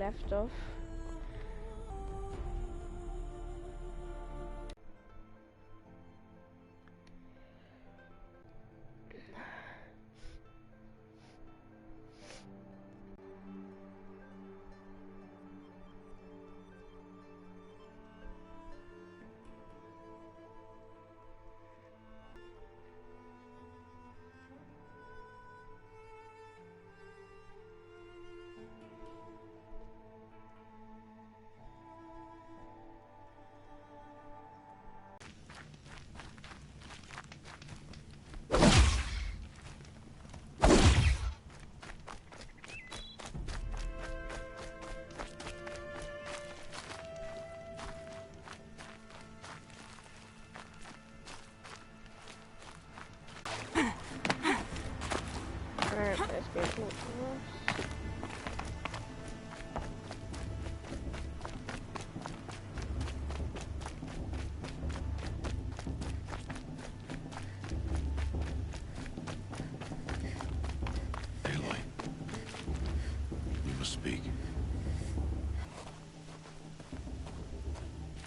left off. Alright, let's get to it. Aloy, you must speak.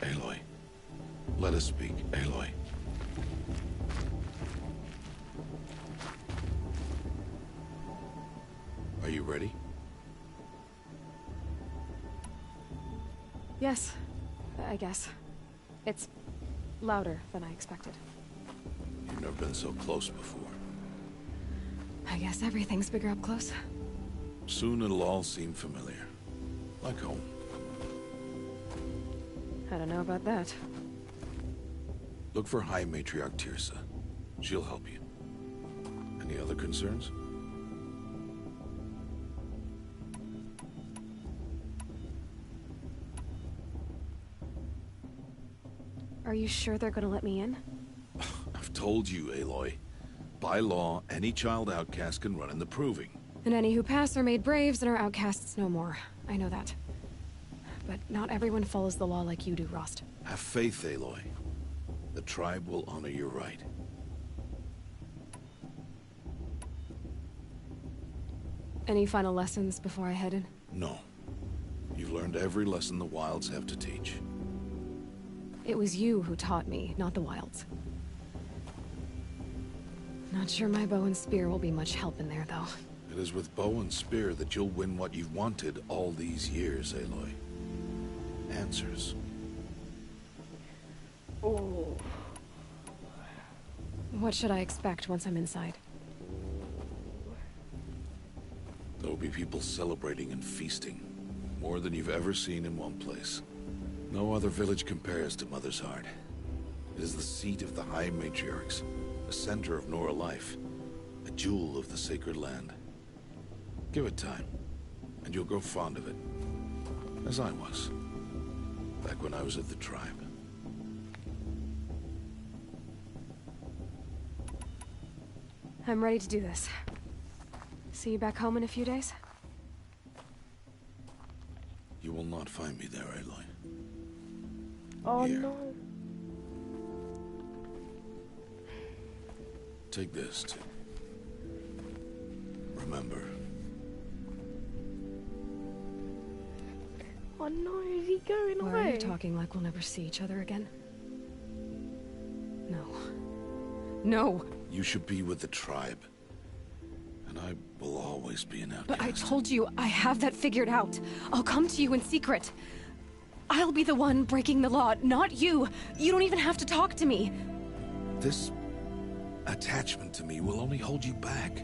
Aloy, let us speak, Aloy. Are you ready? Yes, I guess. It's louder than I expected. You've never been so close before. I guess everything's bigger up close. Soon it'll all seem familiar. Like home. I don't know about that. Look for High Matriarch Teersa. She'll help you. Any other concerns? Are you sure they're gonna let me in? I've told you, Aloy. By law, any child outcast can run in the Proving. And any who pass are made braves and are outcasts no more. I know that. But not everyone follows the law like you do, Rost. Have faith, Aloy. The tribe will honor your right. Any final lessons before I head in? No. You've learned every lesson the Wilds have to teach. It was you who taught me, not the Wilds. Not sure my bow and spear will be much help in there, though. It is with bow and spear that you'll win what you've wanted all these years, Aloy. Answers. Oh. What should I expect once I'm inside? There'll be people celebrating and feasting. More than you've ever seen in one place. No other village compares to Mother's Heart. It is the seat of the High Matriarchs, a center of Nora life, a jewel of the sacred land. Give it time, and you'll grow fond of it. As I was, back when I was at the tribe. I'm ready to do this. See you back home in a few days? You will not find me there, Aloy. Oh Here. no. Take this, too. Remember. Oh no, is he going Why away? are you talking like we'll never see each other again? No. No! You should be with the tribe. And I will always be an outcast. But I told you, I have that figured out. I'll come to you in secret. I'll be the one breaking the law, not you. You don't even have to talk to me. This attachment to me will only hold you back.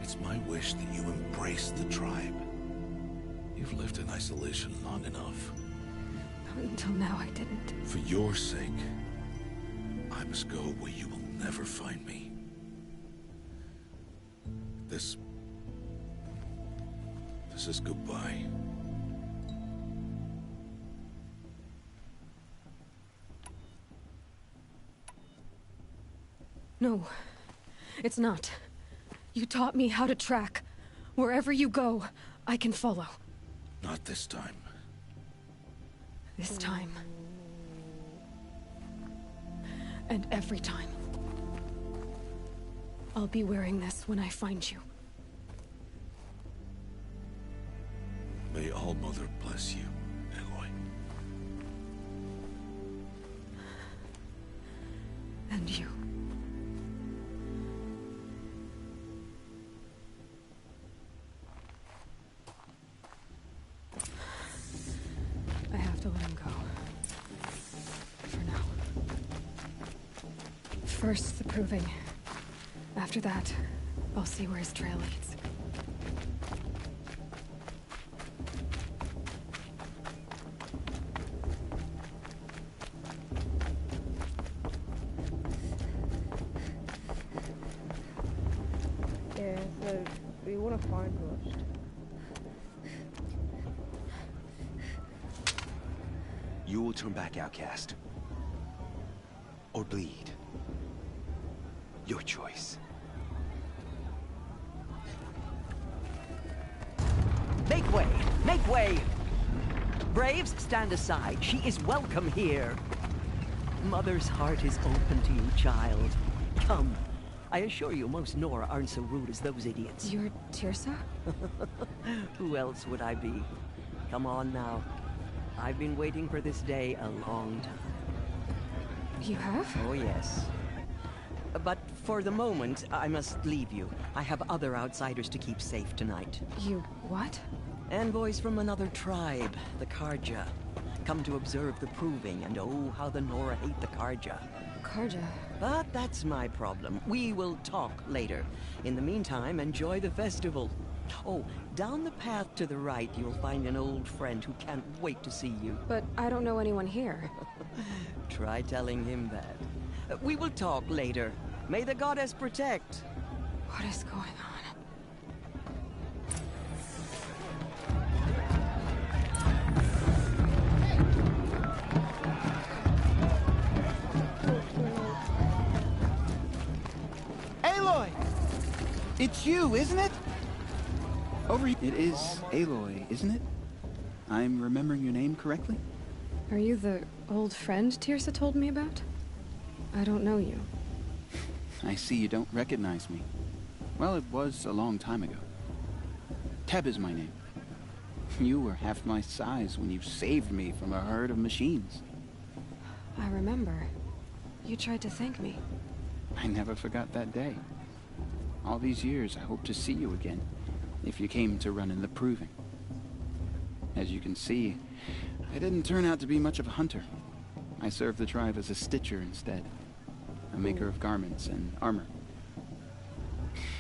It's my wish that you embrace the tribe. You've lived in isolation long enough. Until now, I didn't. For your sake, I must go where you will never find me. This is goodbye. No, it's not. You taught me how to track. Wherever you go, I can follow. Not this time. This time. And every time. I'll be wearing this when I find you. May All-Mother bless you, Aloy. And you. I have to let him go. For now. First, the proving. After that, I'll see where his trail leads. Yeah, so we want to find Rust. You will turn back, outcast. Or bleed. Your choice. Make way! Make way! Braves, stand aside. She is welcome here. Mother's heart is open to you, child. Come. I assure you, most Nora aren't so rude as those idiots. You're Teersa? Who else would I be? Come on now. I've been waiting for this day a long time. You have? Oh, yes. But for the moment, I must leave you. I have other outsiders to keep safe tonight. You what? Envoys from another tribe, the Carja. Come to observe the proving, and oh, how the Nora hate the Carja. Carja. But that's my problem. We will talk later. In the meantime, enjoy the festival. Oh, down the path to the right, you'll find an old friend who can't wait to see you. But I don't know anyone here. Try telling him that. We will talk later. May the goddess protect. What is going on? Aloy! It's you, isn't it? Over here. It is Aloy, isn't it? I'm remembering your name correctly? Are you the old friend Teersa told me about? I don't know you. I see you don't recognize me. Well, it was a long time ago. Teb is my name. You were half my size when you saved me from a herd of machines. I remember. You tried to thank me. I never forgot that day. All these years, I hope to see you again, if you came to run in the proving. As you can see, I didn't turn out to be much of a hunter. I served the tribe as a stitcher instead, a maker of garments and armor.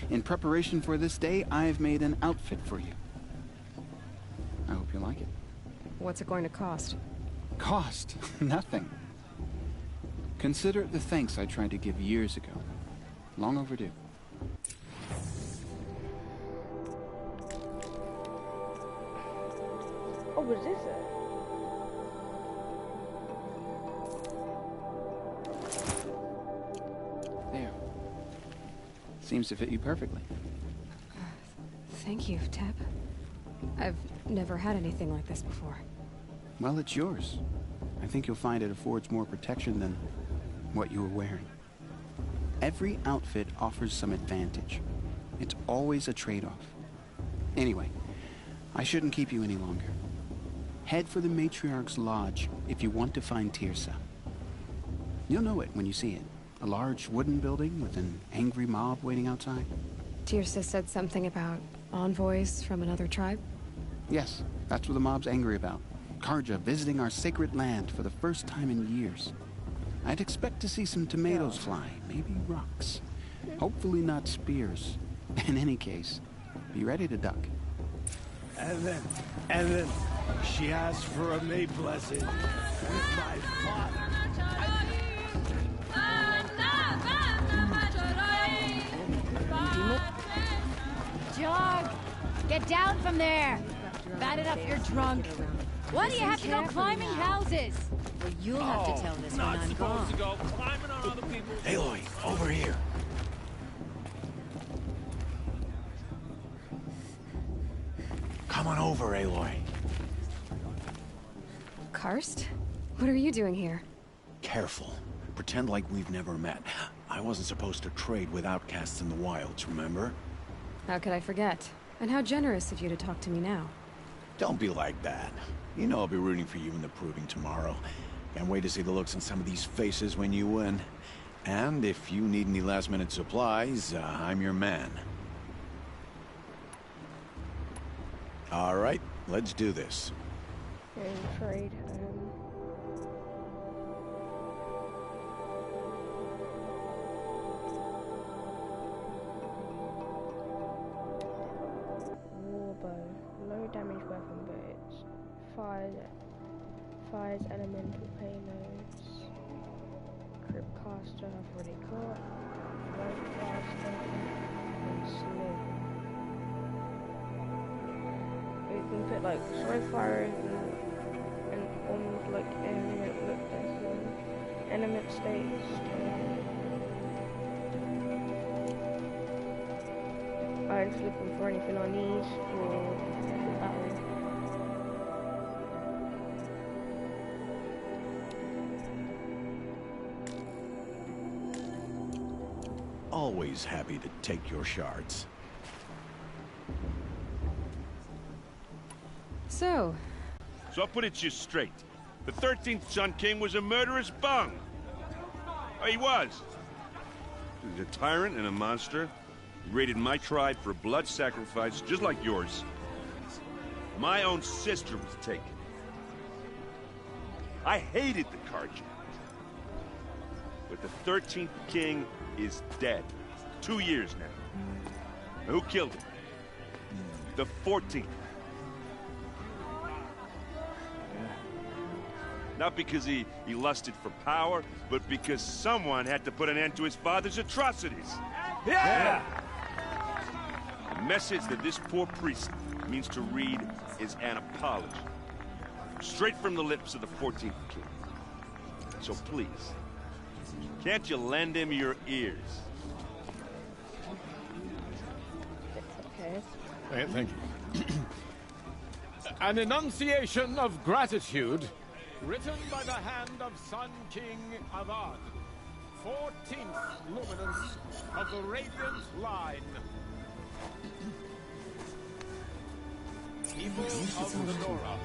In preparation for this day, I've made an outfit for you. I hope you like it. What's it going to cost? Cost? Nothing. Consider it the thanks I tried to give years ago. Long overdue. Oh, was this it? There. Seems to fit you perfectly. Thank you, Teb. I've never had anything like this before. Well, it's yours. I think you'll find it affords more protection than what you were wearing. Every outfit offers some advantage. It's always a trade-off. Anyway, I shouldn't keep you any longer. Head for the Matriarch's Lodge if you want to find Teersa. You'll know it when you see it. A large wooden building with an angry mob waiting outside. Teersa said something about envoys from another tribe? Yes, that's what the mob's angry about. Carja visiting our sacred land for the first time in years. I'd expect to see some tomatoes fly, maybe rocks. Hopefully not spears. In any case, be ready to duck. And then, she asked for a May blessing with my father. Jog! Get down from there! Bad enough you're drunk. Why do you have to go climbing houses? Well, you'll have to tell this when I'm gone. To go climbing on other people's... Aloy, over here. Come on over, Aloy. Karst? What are you doing here? Careful. Pretend like we've never met. I wasn't supposed to trade with outcasts in the wilds, remember? How could I forget? And how generous of you to talk to me now. Don't be like that. You know I'll be rooting for you in the proving tomorrow. Can't wait to see the looks on some of these faces when you win. And if you need any last-minute supplies, I'm your man. All right, let's do this. And trade. Warbow. Low damage weapon, but it fires elemental payloads. Cryptcaster I've already got. Flowcaster and slow. You can put like Slowfire and almost like element states. I'm just looking for anything I need for battle. Always happy to take your shards. So I'll put it just straight. The 13th Sun King was a murderous bung. Oh, he was. He was a tyrant and a monster. He raided my tribe for a blood sacrifice, just like yours. My own sister was taken. I hated the Carja. But the 13th King is dead. 2 years now. Who killed him? The 14th. Not because he lusted for power, but because someone had to put an end to his father's atrocities. Yeah! The message that this poor priest means to read is an apology. Straight from the lips of the 14th King. So please, can't you lend him your ears? Okay. Thank you. An enunciation of gratitude written by the hand of Sun King Avad, 14th luminance of the Radiant Line. People of Lenora,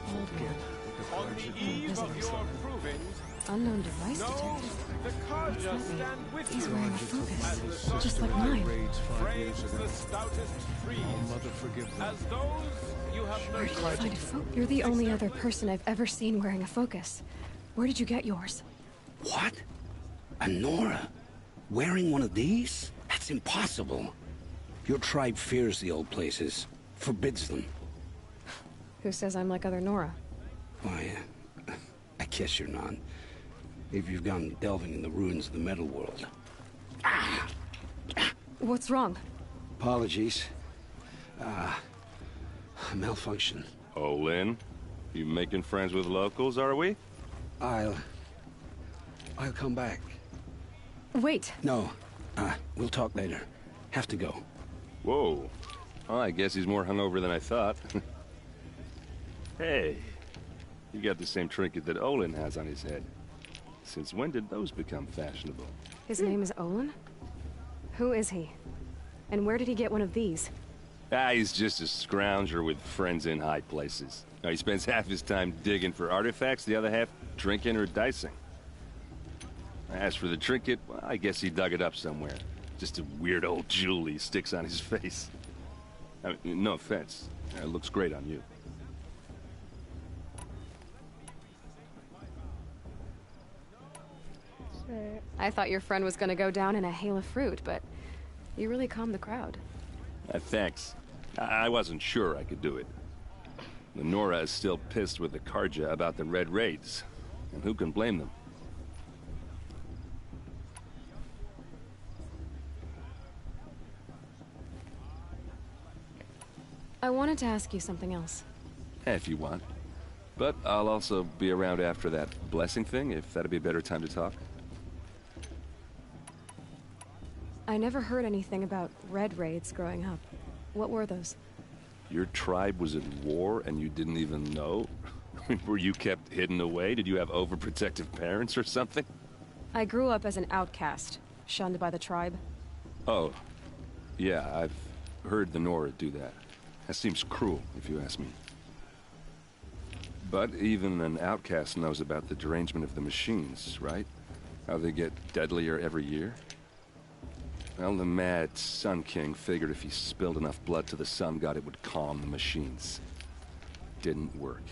on the eve of your proving, unknown device detected. the Carja stand with He's you wearing a focus, just like mine. frames the stoutest trees, as those you have Where did you nurtured. find a focus? You're the only other person I've ever seen wearing a focus. Where did you get yours? What? A Nora? Wearing one of these? That's impossible. Your tribe fears the old places, forbids them. Who says I'm like other Nora? Why, I guess you're not. If you've gone delving in the ruins of the metal world. What's wrong? Apologies. Malfunction. Oh, Lynn? You making friends with locals, are we? I'll come back. Wait. No. We'll talk later. Have to go. Whoa. Well, I guess he's more hungover than I thought. Hey, you got the same trinket that Olin has on his head. Since when did those become fashionable? His name is Olin? Who is he? And where did he get one of these? He's just a scrounger with friends in high places. He spends half his time digging for artifacts, the other half drinking or dicing. As for the trinket, well, I guess he dug it up somewhere. Just a weird old jewel he sticks on his face. I mean, no offense. It looks great on you. I thought your friend was gonna go down in a hail of fruit, but you really calmed the crowd. Thanks. I wasn't sure I could do it. Lenora is still pissed with the Carja about the Red Raids, and who can blame them? I wanted to ask you something else. If you want. But I'll also be around after that blessing thing, if that'd be a better time to talk. I never heard anything about Red Raids growing up. What were those? Your tribe was at war and you didn't even know? Were you kept hidden away? Did you have overprotective parents or something? I grew up as an outcast, shunned by the tribe. Oh. Yeah, I've heard the Nora do that. That seems cruel, if you ask me. But even an outcast knows about the derangement of the machines, right? How they get deadlier every year? Well, the mad Sun King figured if he spilled enough blood to the Sun God, it would calm the machines. Didn't work.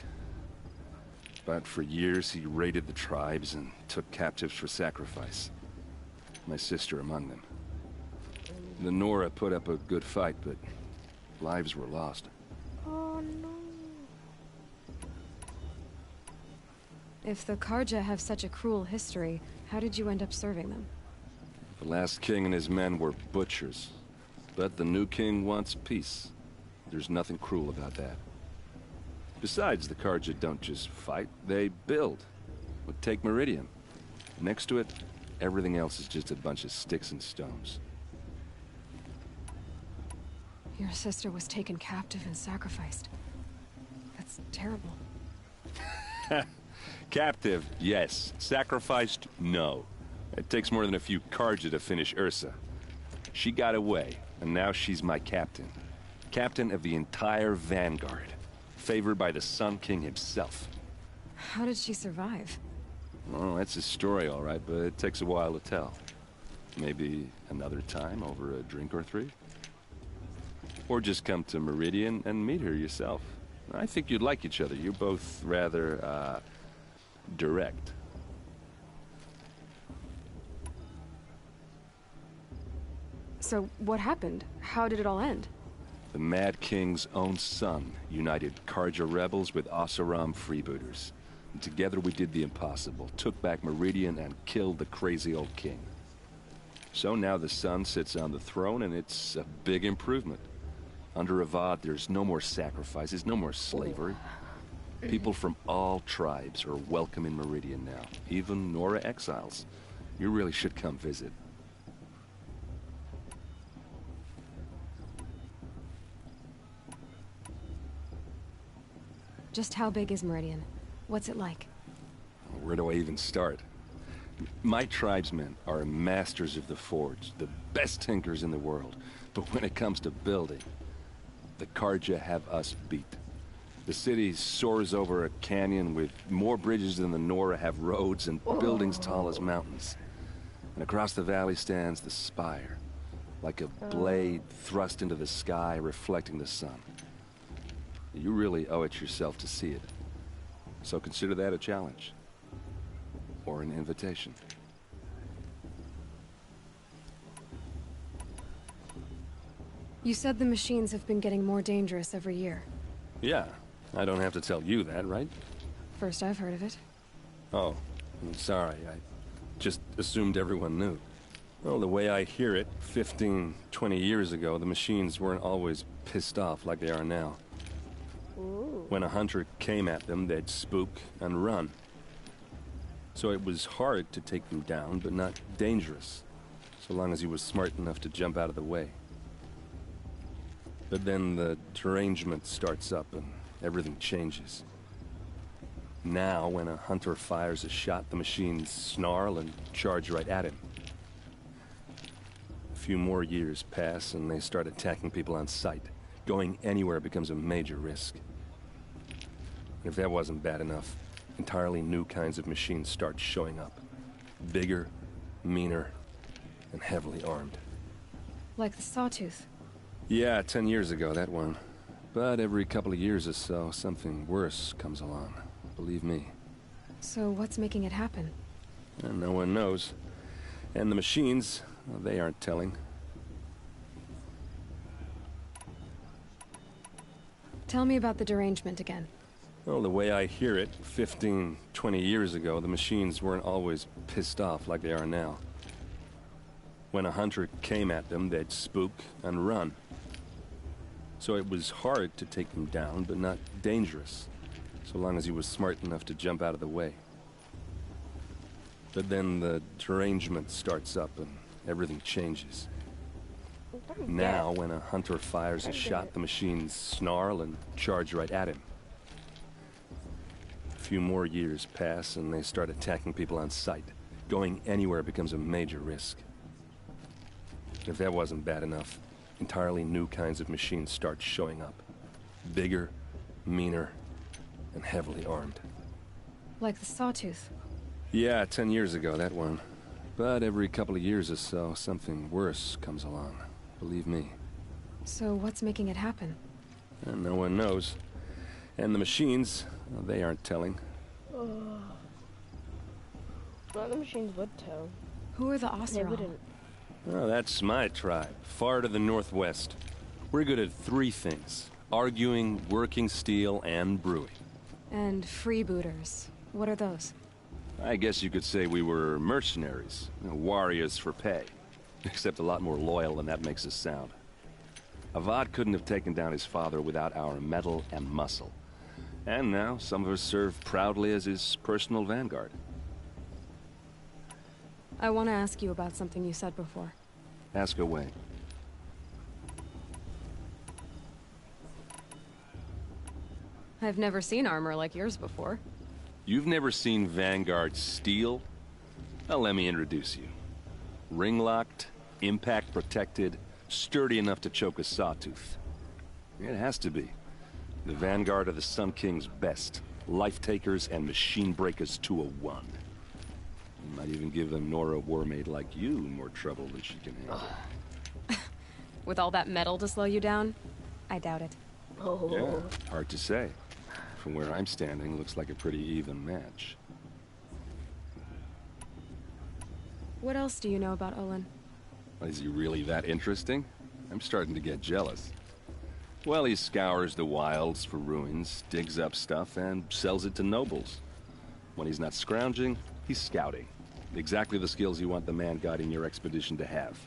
But for years, he raided the tribes and took captives for sacrifice. My sister among them. The Nora put up a good fight, but lives were lost. Oh no. If the Karja have such a cruel history, how did you end up serving them? The last king and his men were butchers. But the new king wants peace. There's nothing cruel about that. Besides, the Karja don't just fight, they build. But take Meridian. Next to it, everything else is just a bunch of sticks and stones. Your sister was taken captive and sacrificed. That's terrible. Captive, yes. Sacrificed, no. It takes more than a few Karja to finish Ursa. She got away, and now she's my captain. Captain of the entire Vanguard. Favored by the Sun King himself. How did she survive? Oh, that's a story, all right, but it takes a while to tell. Maybe another time over a drink or three? Or just come to Meridian and meet her yourself. I think you'd like each other. You're both rather, direct. So, what happened? How did it all end? The Mad King's own son united Karja rebels with Oseram freebooters. And together we did the impossible, took back Meridian and killed the crazy old king. So now the son sits on the throne and it's a big improvement. Under Avad, there's no more sacrifices, no more slavery. People from all tribes are welcome in Meridian now, even Nora exiles. You really should come visit. Just how big is Meridian? What's it like? Where do I even start? My tribesmen are masters of the forge, the best tinkers in the world. But when it comes to building, the Karja have us beat. The city soars over a canyon with more bridges than the Nora have roads and buildings tall as mountains. And across the valley stands the spire, like a blade thrust into the sky reflecting the sun. You really owe it yourself to see it. So consider that a challenge. Or an invitation. You said the machines have been getting more dangerous every year. Yeah, I don't have to tell you that, right? First I've heard of it. Oh, I'm sorry. I just assumed everyone knew. Well, the way I hear it, 15, 20 years ago, the machines weren't always pissed off like they are now. When a hunter came at them, they'd spook and run. So it was hard to take them down, but not dangerous, so long as he was smart enough to jump out of the way. But then the derangement starts up and everything changes. Now, when a hunter fires a shot, the machines snarl and charge right at him. A few more years pass and they start attacking people on sight. Going anywhere becomes a major risk. If that wasn't bad enough, entirely new kinds of machines start showing up. Bigger, meaner, and heavily armed. Like the Sawtooth. Yeah, 10 years ago, that one. But every couple of years or so, something worse comes along. Believe me. So what's making it happen? And no one knows. And the machines, well, they aren't telling. Tell me about the derangement again. Well, the way I hear it, 15, 20 years ago, the machines weren't always pissed off like they are now. When a hunter came at them, they'd spook and run. So it was hard to take them down, but not dangerous, so long as he was smart enough to jump out of the way. But then the derangement starts up and everything changes. Now, when a hunter fires a shot, the machines snarl and charge right at him. A few more years pass and they start attacking people on sight. Going anywhere becomes a major risk. If that wasn't bad enough, entirely new kinds of machines start showing up. Bigger, meaner, and heavily armed. Like the Sawtooth. Yeah, 10 years ago, that one. But every couple of years or so, something worse comes along. Believe me. So what's making it happen? And no one knows. And the machines, well, they aren't telling. Well, the machines would tell. Who are the They Oseram? wouldn't. Oh, that's my tribe, far to the northwest. We're good at 3 things. Arguing, working steel, and brewing. And freebooters. What are those? I guess you could say we were mercenaries. Warriors for pay. Except a lot more loyal than that makes us sound. Avad couldn't have taken down his father without our metal and muscle. And now, some of us serve proudly as his personal vanguard. I want to ask you about something you said before. Ask away. I've never seen armor like yours before. You've never seen Vanguard steel? Well, let me introduce you. Ring-locked, impact-protected, sturdy enough to choke a sawtooth. It has to be. The Vanguard are the Sun King's best. Life-takers and machine-breakers to a 1. You might even give a Nora warmaid like you more trouble than she can handle. With all that metal to slow you down? I doubt it. Yeah, hard to say. From where I'm standing, looks like a pretty even match. What else do you know about Olin? Is he really that interesting? I'm starting to get jealous. Well, he scours the wilds for ruins, digs up stuff, and sells it to nobles. When he's not scrounging, he's scouting. Exactly the skills you want the man guiding your expedition to have.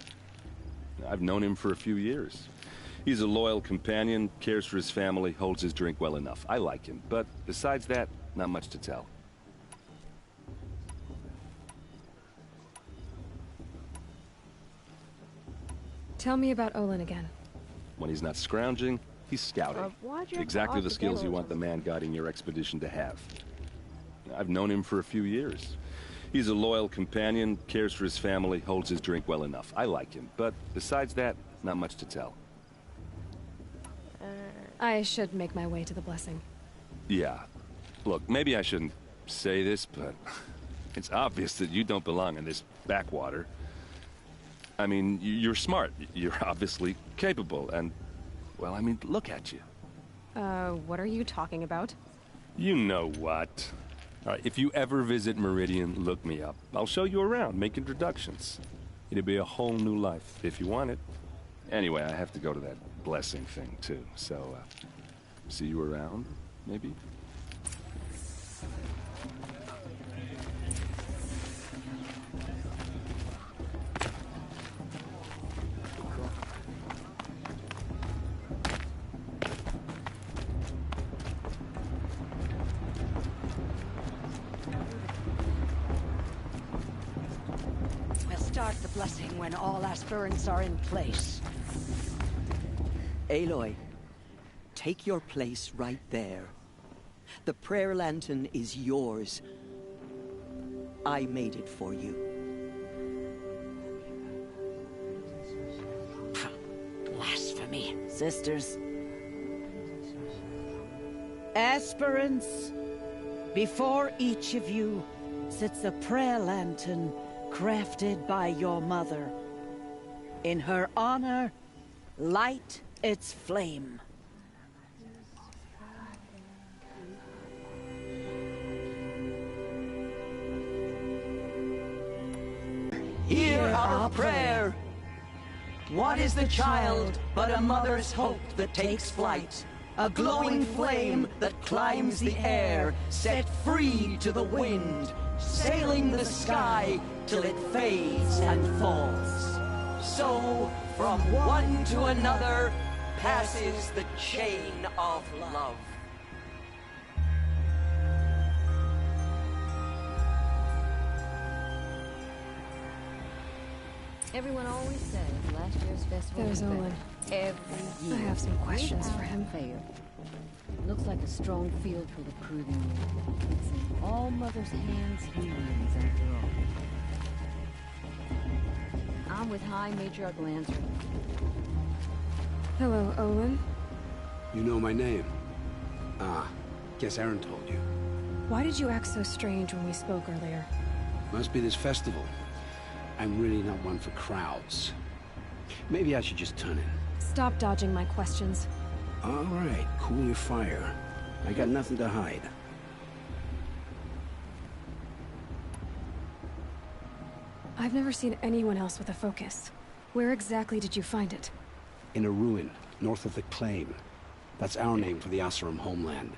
I've known him for a few years. He's a loyal companion, cares for his family, holds his drink well enough. I like him, but besides that, not much to tell. Tell me about Olin again. When he's not scrounging, he's scouting. Why'd you have to Exactly ask the skills again you all want the the man guiding your expedition to have. I've known him for a few years. He's a loyal companion, cares for his family, holds his drink well enough. I like him, but besides that, not much to tell. I should make my way to the blessing. Yeah. Look, maybe I shouldn't say this, but it's obvious that you don't belong in this backwater. I mean, you're smart. You're obviously capable, and, well, I mean, look at you. What are you talking about? You know what. All right, if you ever visit Meridian, look me up. I'll show you around, make introductions. It'll be a whole new life, if you want it. Anyway, I have to go to that blessing thing, too, so, see you around, maybe? We'll start the blessing when all aspirants are in place. Aloy, take your place right there. The prayer lantern is yours. I made it for you. Blasphemy. Sisters. Aspirants, before each of you sits a prayer lantern crafted by your mother. In her honor, light its flame. Hear our prayer. What is the child but a mother's hope that takes flight? A glowing flame that climbs the air, set free to the wind, sailing the sky till it fades and falls. So, from one to another, passes the chain of love. Everyone always says last year's festival There's was better. Olin. Every year. I have some questions for without him. fail. Looks like a strong field for the proving year. It's in all Mother's hands he wins after all. I'm with High Matriarch Lansford. Hello, Olin. You know my name? Ah, Guess Aaron told you. Why did you act so strange when we spoke earlier? Must be this festival. I'm really not one for crowds. Maybe I should just turn in. Stop dodging my questions. All right, cool your fire. I got nothing to hide. I've never seen anyone else with a focus. Where exactly did you find it? In a ruin, north of the Claim. That's our name for the Oseram homeland.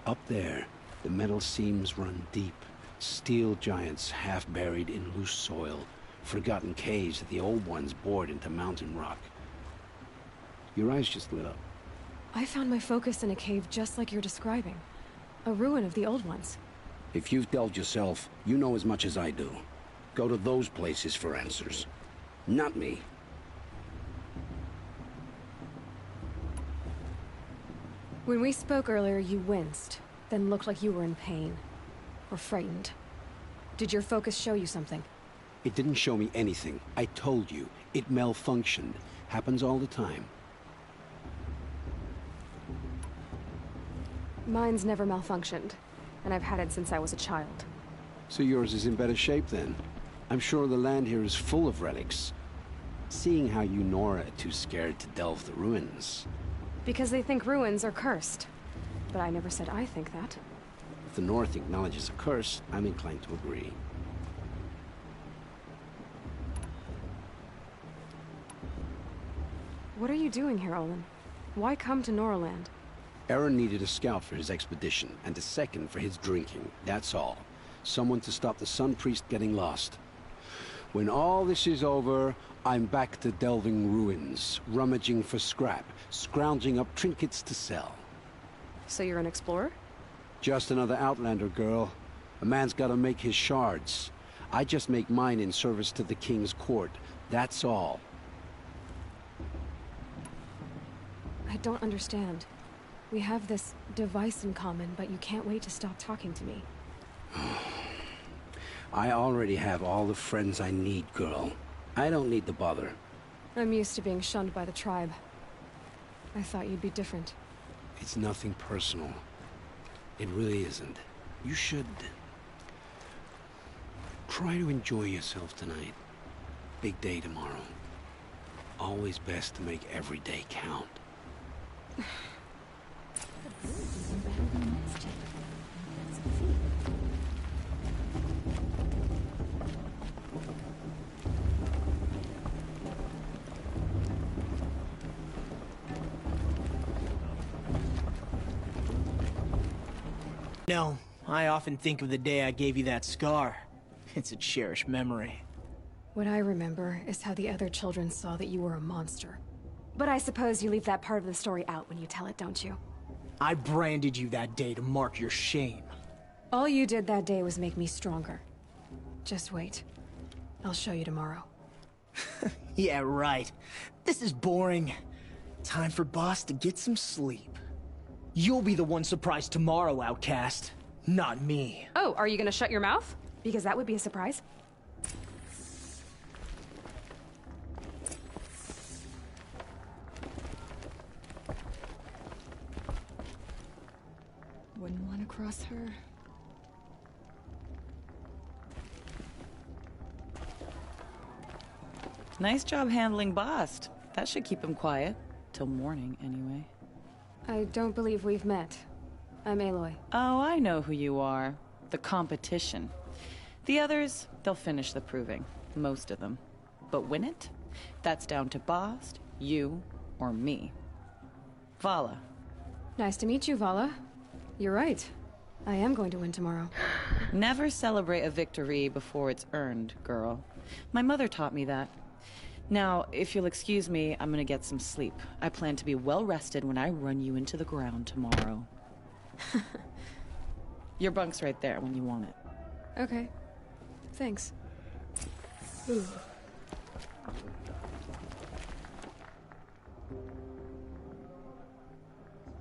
Up there, the metal seams run deep. Steel giants half buried in loose soil. Forgotten caves that the old ones bored into mountain rock. Your eyes just lit up. I found my focus in a cave just like you're describing. A ruin of the old ones. If you've delved yourself, you know as much as I do. Go to those places for answers. Not me. When we spoke earlier, you winced, then looked like you were in pain. Or frightened. Did your focus show you something? It didn't show me anything. I told you. It malfunctioned. Happens all the time. Mine's never malfunctioned, and I've had it since I was a child. So yours is in better shape then? I'm sure the land here is full of relics. Seeing how you Nora are too scared to delve the ruins. Because they think ruins are cursed. But I never said I think that. If the North acknowledges a curse, I'm inclined to agree. What are you doing here, Olin? Why come to Noraland? Aaron needed a scout for his expedition, and a second for his drinking. That's all. Someone to stop the Sun Priest getting lost. When all this is over, I'm back to delving ruins, rummaging for scrap, scrounging up trinkets to sell. So you're an explorer? Just another Outlander, girl. A man's gotta make his shards. I just make mine in service to the King's court. That's all. I don't understand. We have this device in common, but you can't wait to stop talking to me. I already have all the friends I need, girl. I don't need the bother. I'm used to being shunned by the tribe. I thought you'd be different. It's nothing personal. It really isn't. You should... try to enjoy yourself tonight. Big day tomorrow. Always best to make every day count. No, I often think of the day I gave you that scar. It's a cherished memory. What I remember is how the other children saw that you were a monster. But I suppose you leave that part of the story out when you tell it, don't you? I branded you that day to mark your shame. All you did that day was make me stronger. Just wait. I'll show you tomorrow. Yeah, right. This is boring. Time for Boss to get some sleep. You'll be the one surprised tomorrow, outcast. Not me. Oh, are you gonna shut your mouth? Because that would be a surprise. Wouldn't want to cross her. Nice job handling Bast. That should keep him quiet. Till morning, anyway. I don't believe we've met. I'm Aloy. Oh, I know who you are. The competition. The others, they'll finish the proving. Most of them. But win it? That's down to Bast, you, or me. Vala. Nice to meet you, Vala. You're right. I am going to win tomorrow. Never celebrate a victory before it's earned, girl. My mother taught me that. Now, if you'll excuse me, I'm gonna get some sleep. I plan to be well rested when I run you into the ground tomorrow. Your bunk's right there when you want it. Okay. Thanks. Ooh.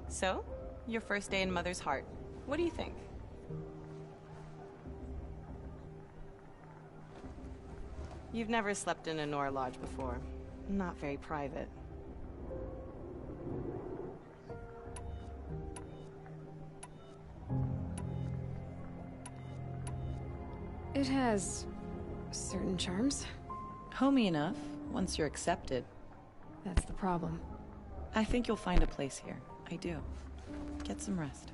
So, your first day in Mother's Heart. What do you think? You've never slept in a Nora lodge before. Not very private. It has certain charms. Homey enough, once you're accepted. That's the problem. I think you'll find a place here. I do. Get some rest.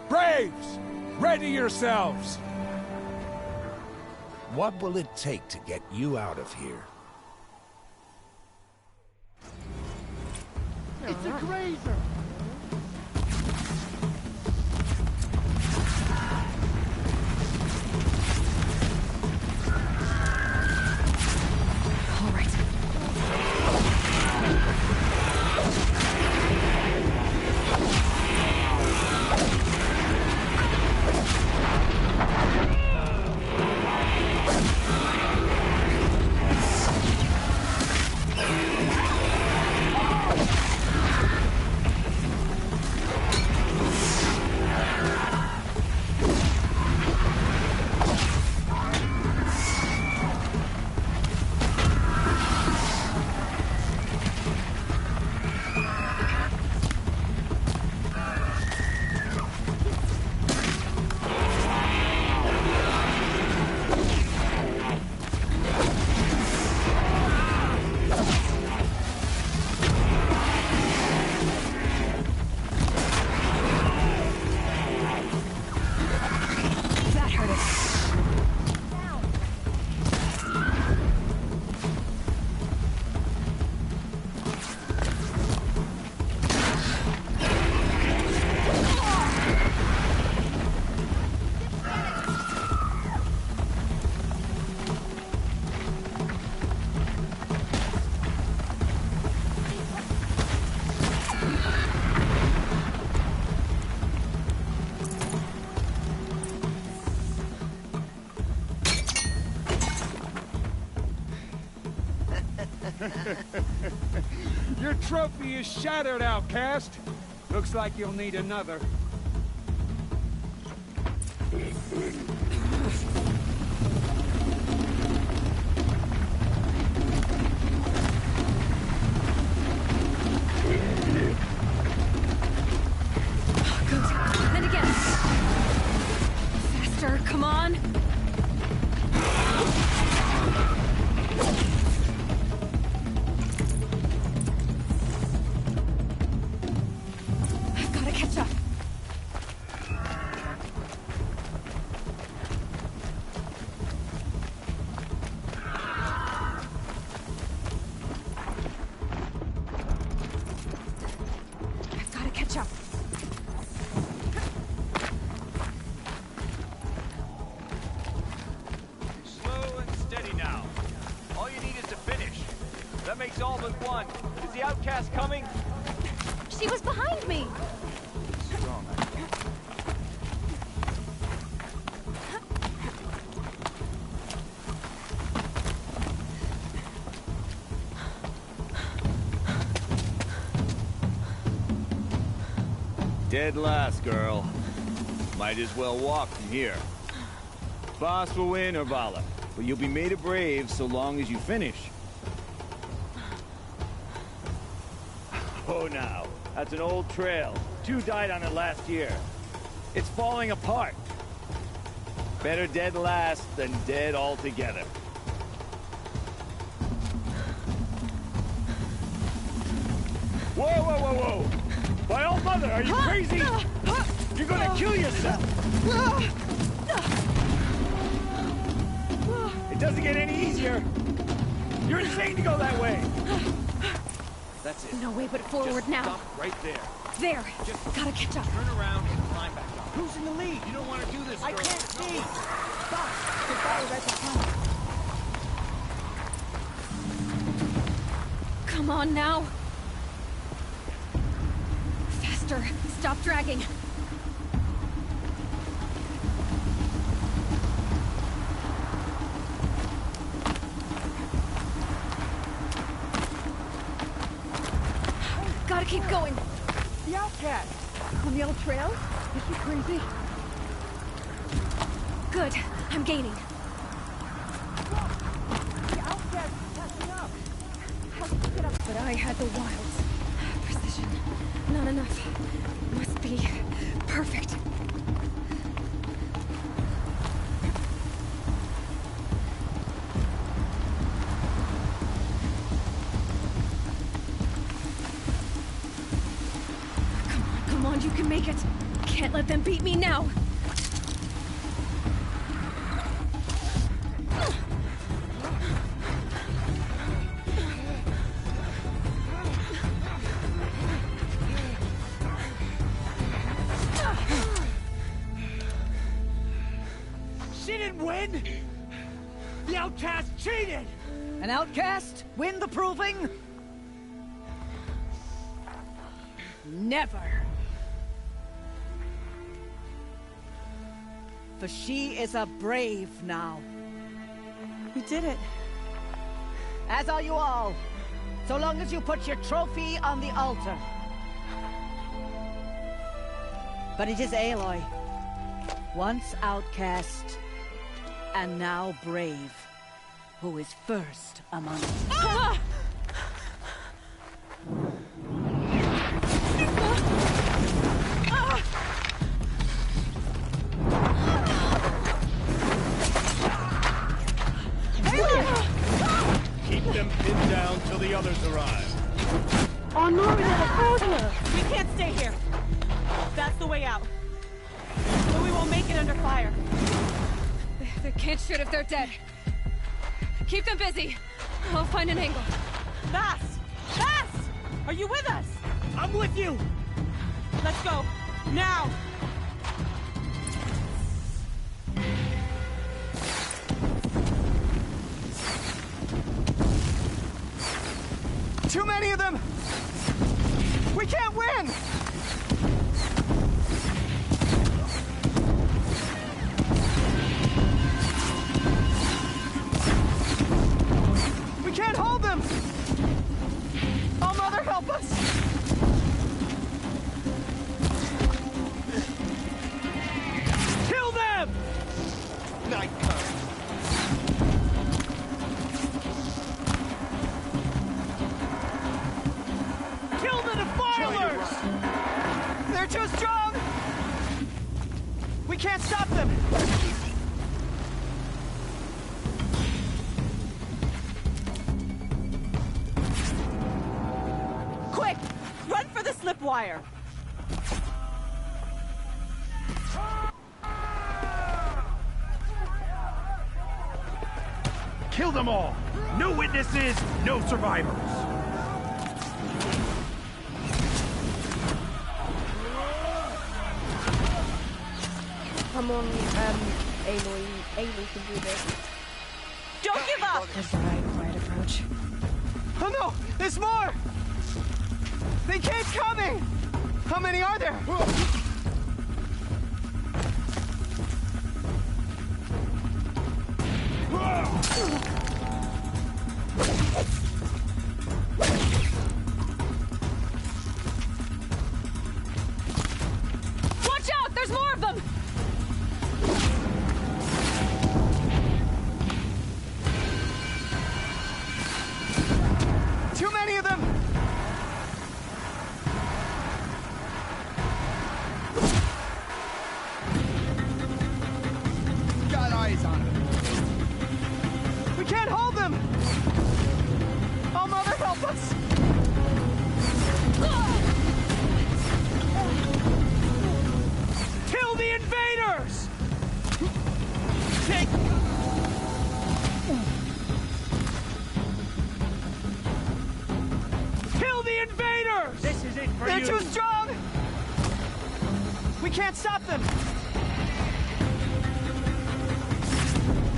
Braves! Ready yourselves! What will it take to get you out of here? It's a grazer! All right. Your trophy is shattered, outcast. Looks like you'll need another. Good. And again. Faster, come on. I've got to catch up. I've got to catch up. Slow and steady now. All you need is to finish. That makes all but one. Is the outcast coming? She was behind me. Strong. Dead last, girl. Might as well walk from here. Boss will win or Vala, but you'll be made a brave so long as you finish. Oh, now. That's an old trail. 2 died on it last year. It's falling apart. Better dead last than dead altogether. Whoa, whoa, whoa, whoa! By all mother, are you crazy? You're gonna kill yourself! It doesn't get any easier! You're insane to go that way! That's it. No way but forward Just now. Stop right there. There. Gotta catch up. Turn around and climb back up. Who's in the lead? You don't want to do this, I girl. can't see. Stop. The fire at the front. Come on now. Faster. Stop dragging. Gotta keep going. The outcast. On the old trail? Is she crazy? Good. I'm gaining. The outcast is catching up. How did you get up? But I had the wilds. Precision. Not enough. Must be perfect. Come on, you can make it. Can't let them beat me now. She didn't win! The outcast cheated! An outcast? Win the proving? Never. For she is a brave now. We did it. As are you all. So long as you put your trophy on the altar. But it is Aloy. Once outcast, and now brave, who is first among us. Ah! Keep them pinned down till the others arrive. Oh no, we have a prisoner! We can't stay here. That's the way out. But we won't make it under fire. They can't shoot if they're dead. Keep them busy. I'll find an angle. Fast! Fast! Are you with us? I'm with you! Let's go. Now! Too many of them! We can't win! We can't hold them! Oh, Mother, help us! Kill them! Night comes. Kill the Defilers! They're too strong! We can't stop them! Quick! Run for the slip wire! Kill them all! No witnesses, no survivors! Come on, Aloy. Aloy can do this. Don't give up! That's the right quiet approach. Oh no! There's more! They keep coming! How many are there? Watch out! There's more of them! Too many of them! shots! Kill the invaders! Take... Kill the invaders! This is it for you! They're too strong! We can't stop them!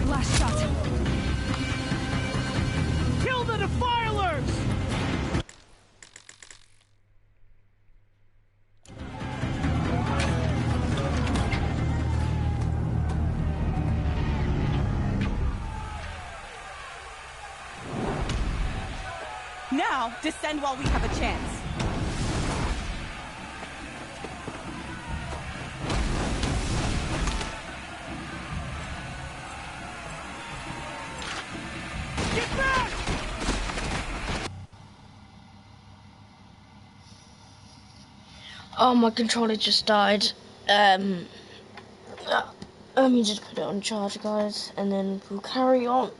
Last shot. Kill the defilers! Now, descend while we have a chance. Get back! Oh, my controller just died. Let me just put it on charge, guys, and then we'll carry on.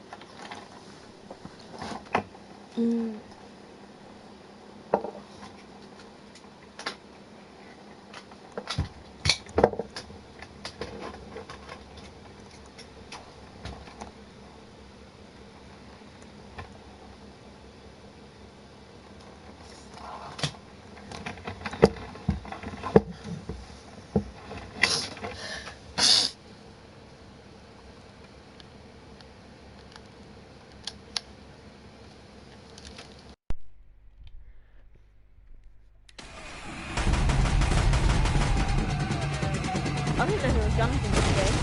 I didn't know there was guns in this game.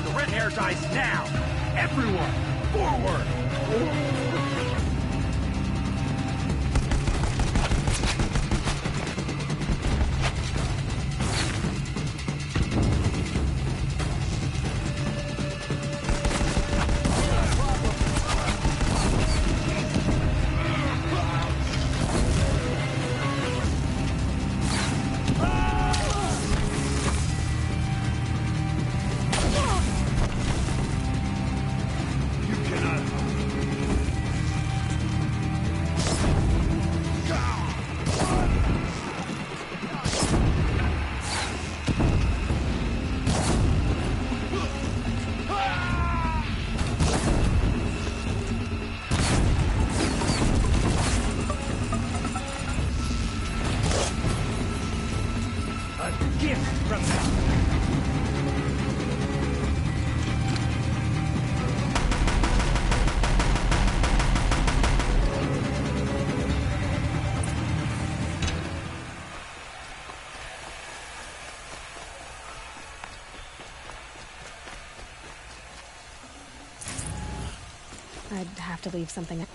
The red hair dies now! Everyone, forward! I'd have to leave something.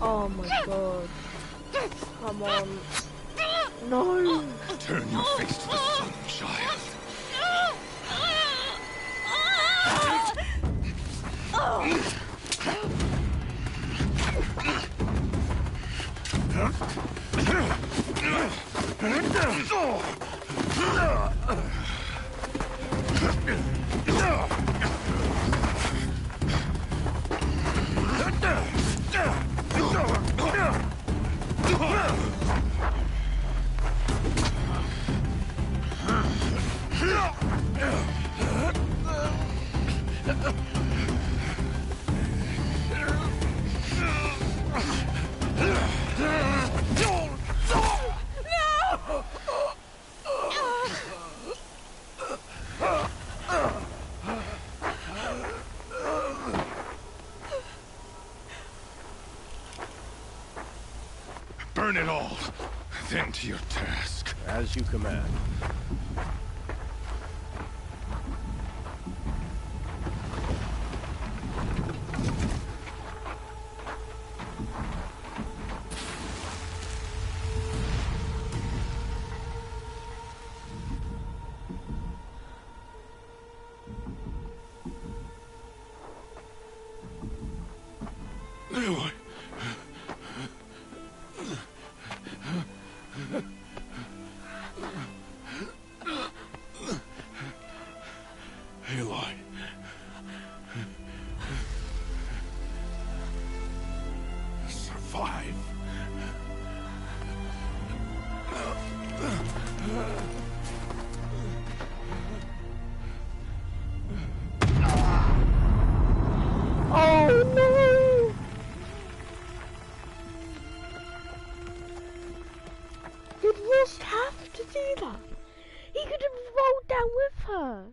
Oh my god. Come on. No! Turn your face to the sun, child. Burn it all, then to your task. As you command. Aloy. Aloy. Survive. Oh no! Did Rost have to do that? He could have rolled down with her.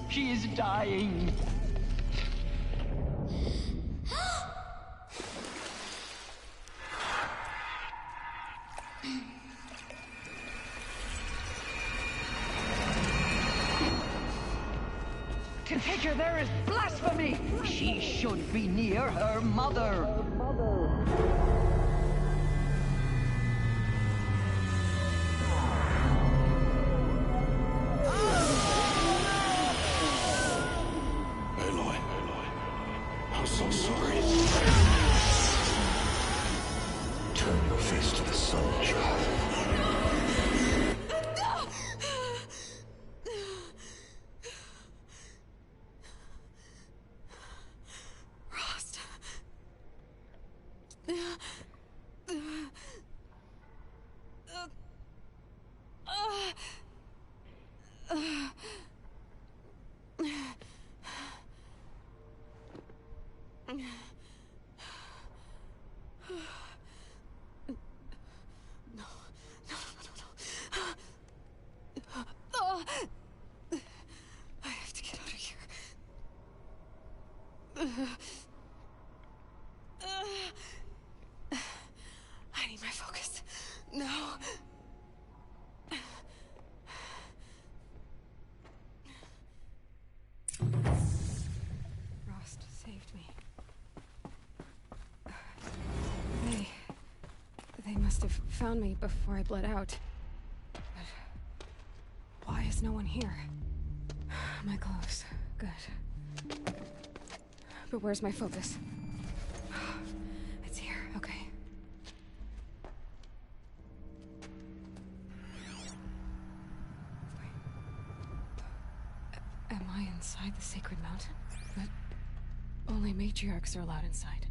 She is dying. To take her there is blasphemy. She should be near her mother. Aloy. I'm so sorry. Turn your face to the sun, child. Rost. I have to get out of here. I need my focus. No. Rost saved me. They must have found me before I bled out. But why is no one here? My clothes. Good. But where's my focus? It's here. Okay. Am I inside the sacred mountain? But only matriarchs are allowed inside.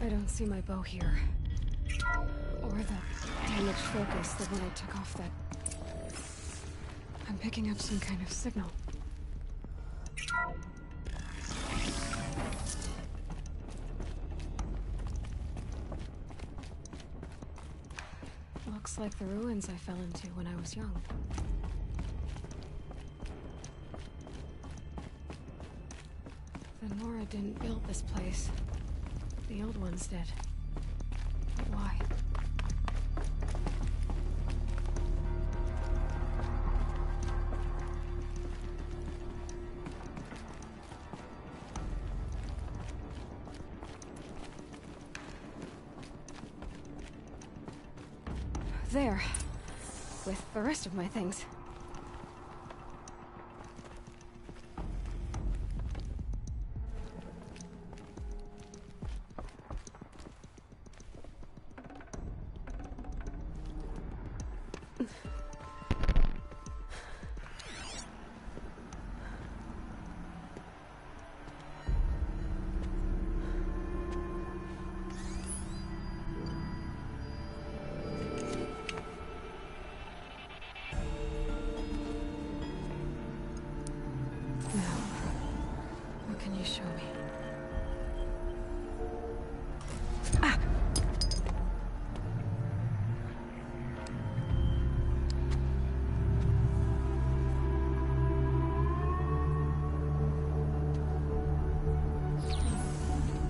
I don't see my bow here. Or the damaged focus, the one I took off that... I'm picking up some kind of signal. Looks like the ruins I fell into when I was young. The Nora didn't build this place. The old ones did. But why? There. With the rest of my things. show me.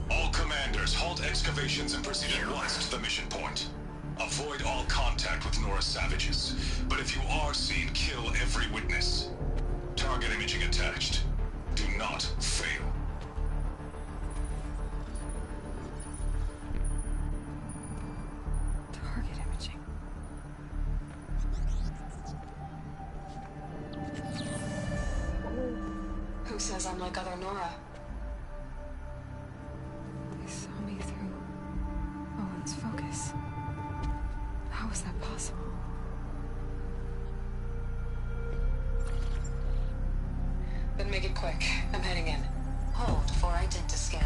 All commanders, halt excavations and proceed at once to the mission point. Avoid all contact with Nora savages, but if you are seen, kill every witness. Target imaging attached. Do not fail. Target imaging. Who says I'm like other Nora? They saw me through Owen's focus. How is that possible? Then make it quick. I'm heading in. Hold for identiscan.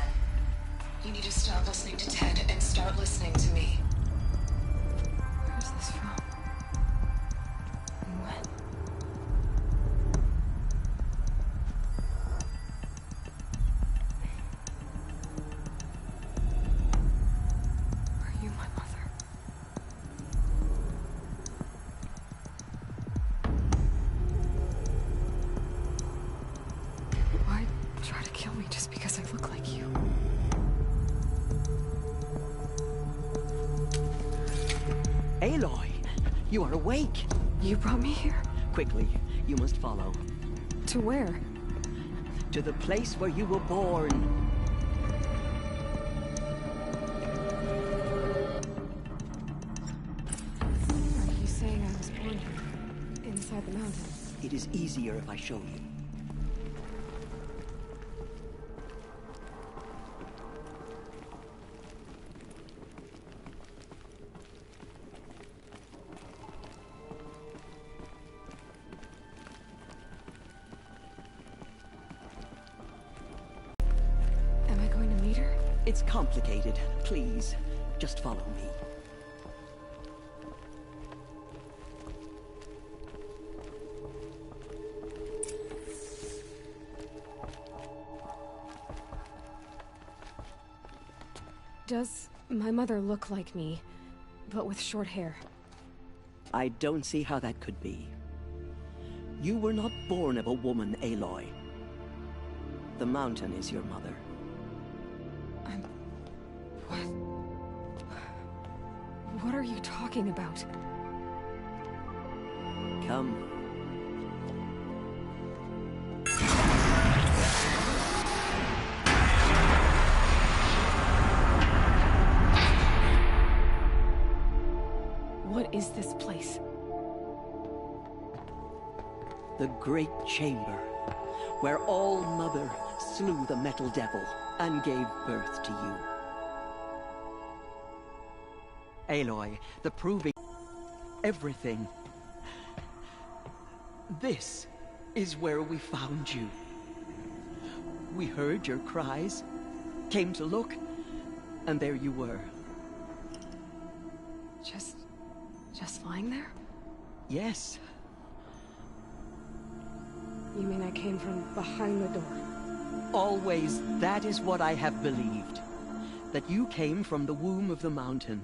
You need to stop listening to Ted and start listening to me. Where's this from? And when? Are you my mother? Why try to kill me just because I look like you? Aloy, you are awake. You brought me here? Quickly, you must follow. To where? To the place where you were born. Are you saying I was born inside the mountain? It is easier if I show you. Am I going to meet her? It's complicated. Please, just follow me. Does my mother look like me, but with short hair? I don't see how that could be. You were not born of a woman, Aloy. The mountain is your mother. What are you talking about? Come. What is this place? The Great Chamber, where All-Mother slew the Metal Devil and gave birth to you. Aloy, the proving everything. This is where we found you. We heard your cries, came to look, and there you were. Just lying there? Yes. You mean I came from behind the door? Always, that is what I have believed. That you came from the womb of the mountain.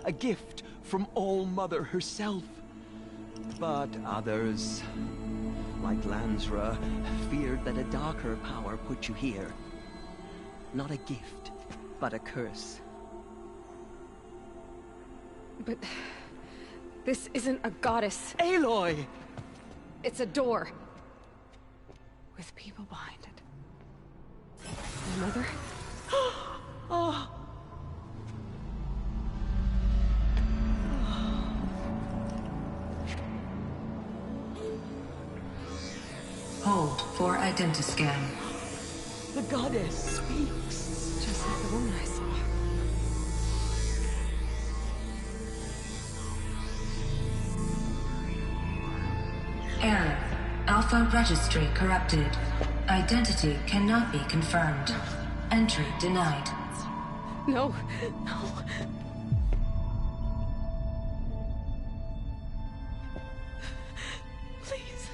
A gift from All-Mother herself. But others, like Lansra, feared that a darker power put you here. Not a gift, but a curse. But this isn't a goddess. Aloy! It's a door. With people behind it. My mother? Oh. Hold for identiscan. The goddess speaks. Just like the woman I saw. Error. Alpha registry corrupted. Identity cannot be confirmed. Entry denied. No, no. Please.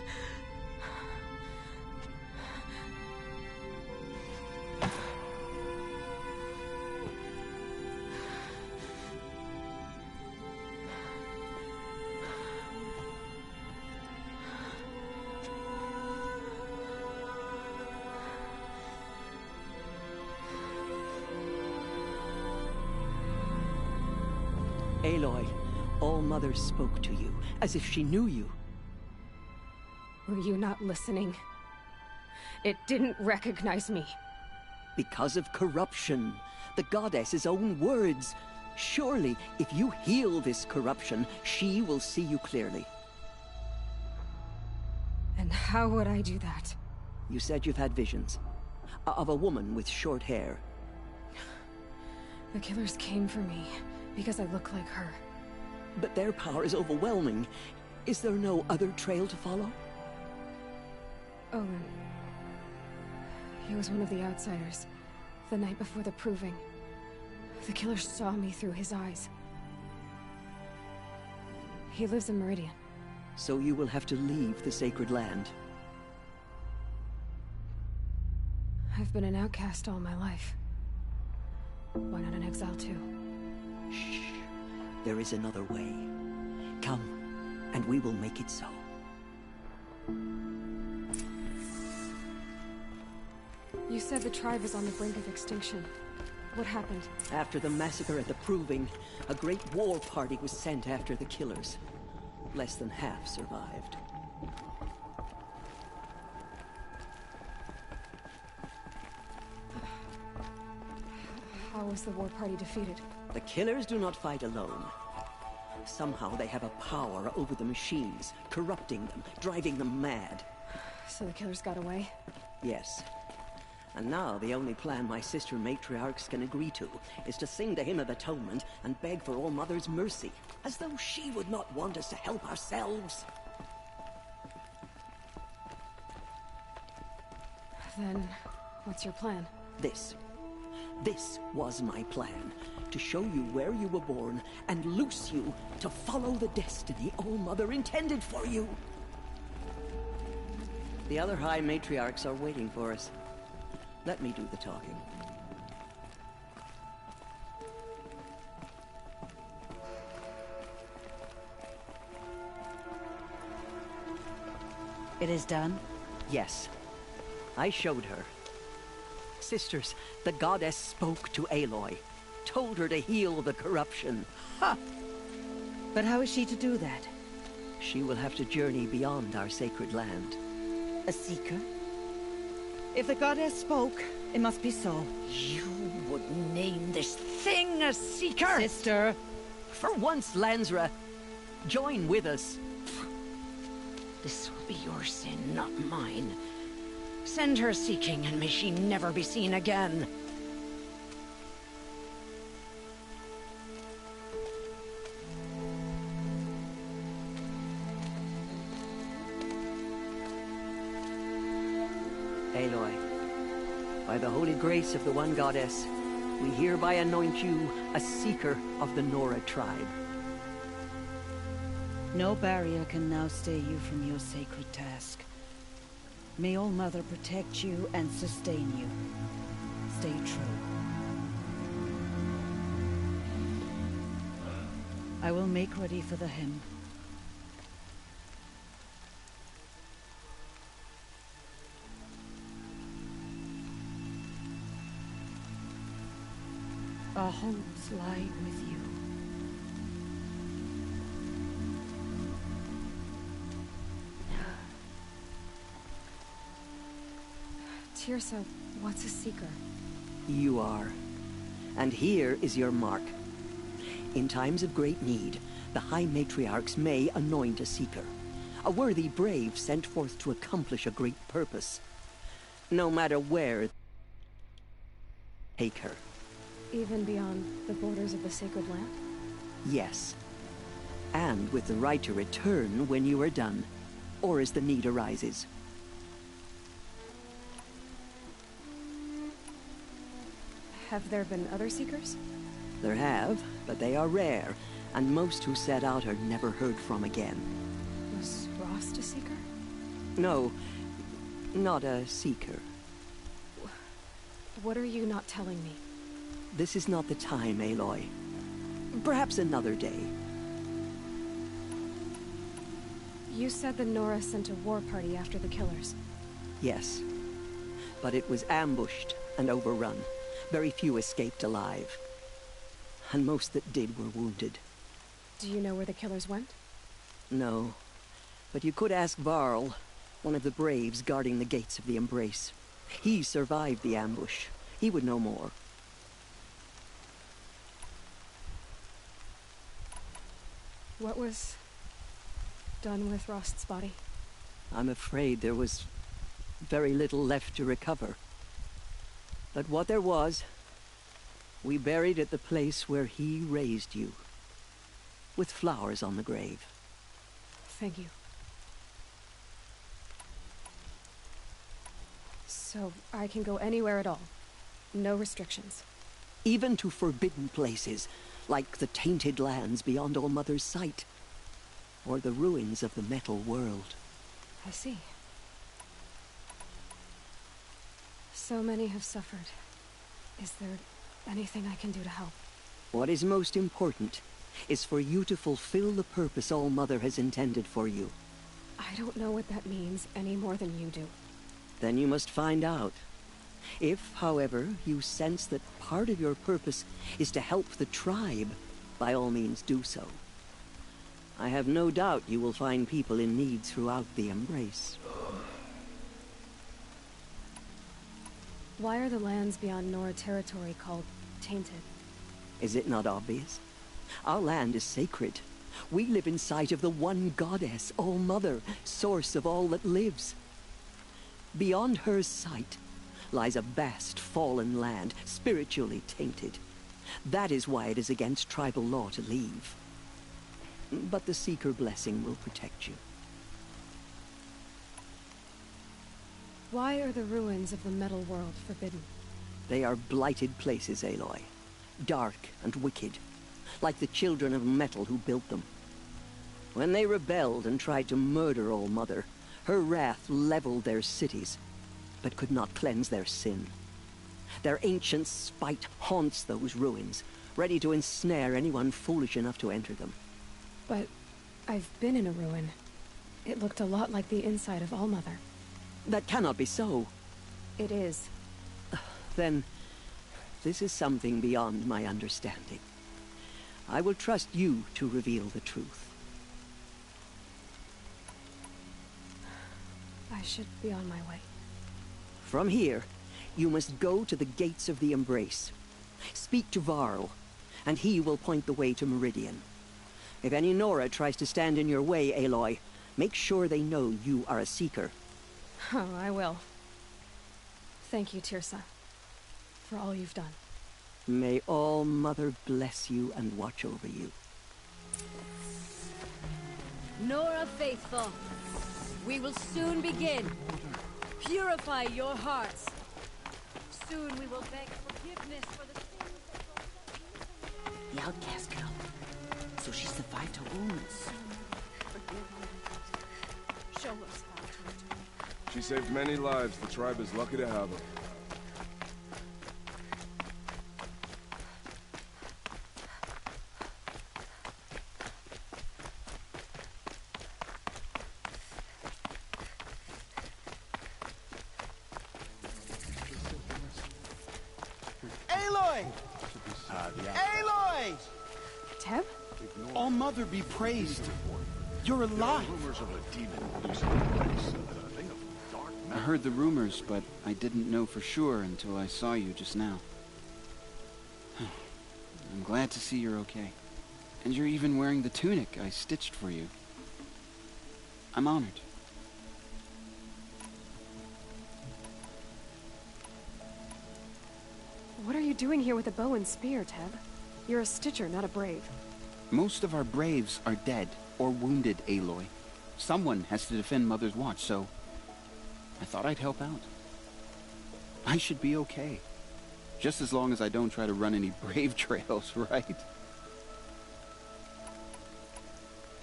Aloy, All-Mother spoke to you, as if she knew you. Were you not listening? It didn't recognize me. Because of corruption. The goddess's own words. Surely, if you heal this corruption, she will see you clearly. And how would I do that? You said you've had visions. Of a woman with short hair. The killers came for me because I look like her. But their power is overwhelming. Is there no other trail to follow? Owen. He was one of the outsiders. The night before the proving. The killers saw me through his eyes. He lives in Meridian. So you will have to leave the sacred land. I've been an outcast all my life. Why not an exile too? Shh. There is another way. Come, and we will make it so. You said the tribe is on the brink of extinction. What happened? After the massacre at the Proving, a great war party was sent after the killers. Less than half survived. How was the war party defeated? The killers do not fight alone. Somehow they have a power over the machines, corrupting them, driving them mad. So the killers got away? Yes. And now the only plan my sister matriarchs can agree to is to sing the Hymn of Atonement and beg for All-Mother's mercy, as though she would not want us to help ourselves. Then, what's your plan? This was my plan. To show you where you were born and loose you to follow the destiny All-Mother intended for you. The other High Matriarchs are waiting for us. Let me do the talking. It is done? Yes. I showed her. Sisters, the goddess spoke to Aloy. Told her to heal the corruption. Ha! But how is she to do that? She will have to journey beyond our sacred land. A seeker? If the goddess spoke, it must be so. You would name this thing a seeker? Sister! For once, Lansra, join with us. This will be your sin, not mine. Send her seeking, and may she never be seen again. Aloy, by the holy grace of the One Goddess, we hereby anoint you a seeker of the Nora tribe. No barrier can now stay you from your sacred task. May All-Mother protect you and sustain you. Stay true. I will make ready for the hymn. Our hopes lie with you. Teersa, what's a seeker? You are. And here is your mark. In times of great need, the High Matriarchs may anoint a seeker. A worthy brave sent forth to accomplish a great purpose. No matter where, take her. Even beyond the borders of the sacred land? Yes. And with the right to return when you are done, or as the need arises. Have there been other seekers? There have, but they are rare, and most who set out are never heard from again. Was Rost a seeker? No, not a seeker. What are you not telling me? This is not the time, Aloy. Perhaps another day. You said the Nora sent a war party after the killers. Yes. But it was ambushed and overrun. Very few escaped alive. And most that did were wounded. Do you know where the killers went? No. But you could ask Varl, one of the Braves guarding the gates of the Embrace. He survived the ambush. He would know more. What was done with Rost's body? I'm afraid there was very little left to recover. But what there was, we buried at the place where he raised you, with flowers on the grave. Thank you. So I can go anywhere at all? No restrictions? Even to forbidden places, like the tainted lands beyond All Mother's sight, or the ruins of the metal world. I see. So many have suffered. Is there anything I can do to help? What is most important is for you to fulfill the purpose All Mother has intended for you. I don't know what that means any more than you do. Then you must find out. If, however, you sense that part of your purpose is to help the tribe, by all means do so. I have no doubt you will find people in need throughout the Embrace. Why are the lands beyond Nora territory called tainted? Is it not obvious? Our land is sacred. We live in sight of the one goddess, All Mother, source of all that lives. Beyond her sight lies a vast fallen land, spiritually tainted. That is why it is against tribal law to leave. But the Seeker blessing will protect you. Why are the ruins of the metal world forbidden? They are blighted places, Aloy. Dark and wicked, like the children of metal who built them. When they rebelled and tried to murder All Mother, her wrath leveled their cities, but could not cleanse their sin. Their ancient spite haunts those ruins, ready to ensnare anyone foolish enough to enter them. But I've been in a ruin. It looked a lot like the inside of All Mother. That cannot be so. It is. Then, this is something beyond my understanding. I will trust you to reveal the truth. I should be on my way. From here, you must go to the gates of the Embrace. Speak to Varl, and he will point the way to Meridian. If any Nora tries to stand in your way, Aloy, make sure they know you are a Seeker. Oh, I will. Thank you, Teersa, for all you've done. May All Mother bless you and watch over you. Nora Faithful, we will soon begin. Purify your hearts. Soon we will beg forgiveness for the sins that... The outcast girl. So she survived her wounds. Show us how to return. She saved many lives. The tribe is lucky to have her. Aloy! Aloy! Teb? All Mother be praised. You're alive. Rumors of a demon loose in the place, a thing of dark I heard the rumors, but I didn't know for sure until I saw you just now. I'm glad to see you're okay. And you're even wearing the tunic I stitched for you. I'm honored. What are you doing here with a bow and spear, Teb? You're a Stitcher, not a Brave. Most of our Braves are dead or wounded, Aloy. Someone has to defend Mother's Watch, so I thought I'd help out. I should be okay. Just as long as I don't try to run any Brave trails, right?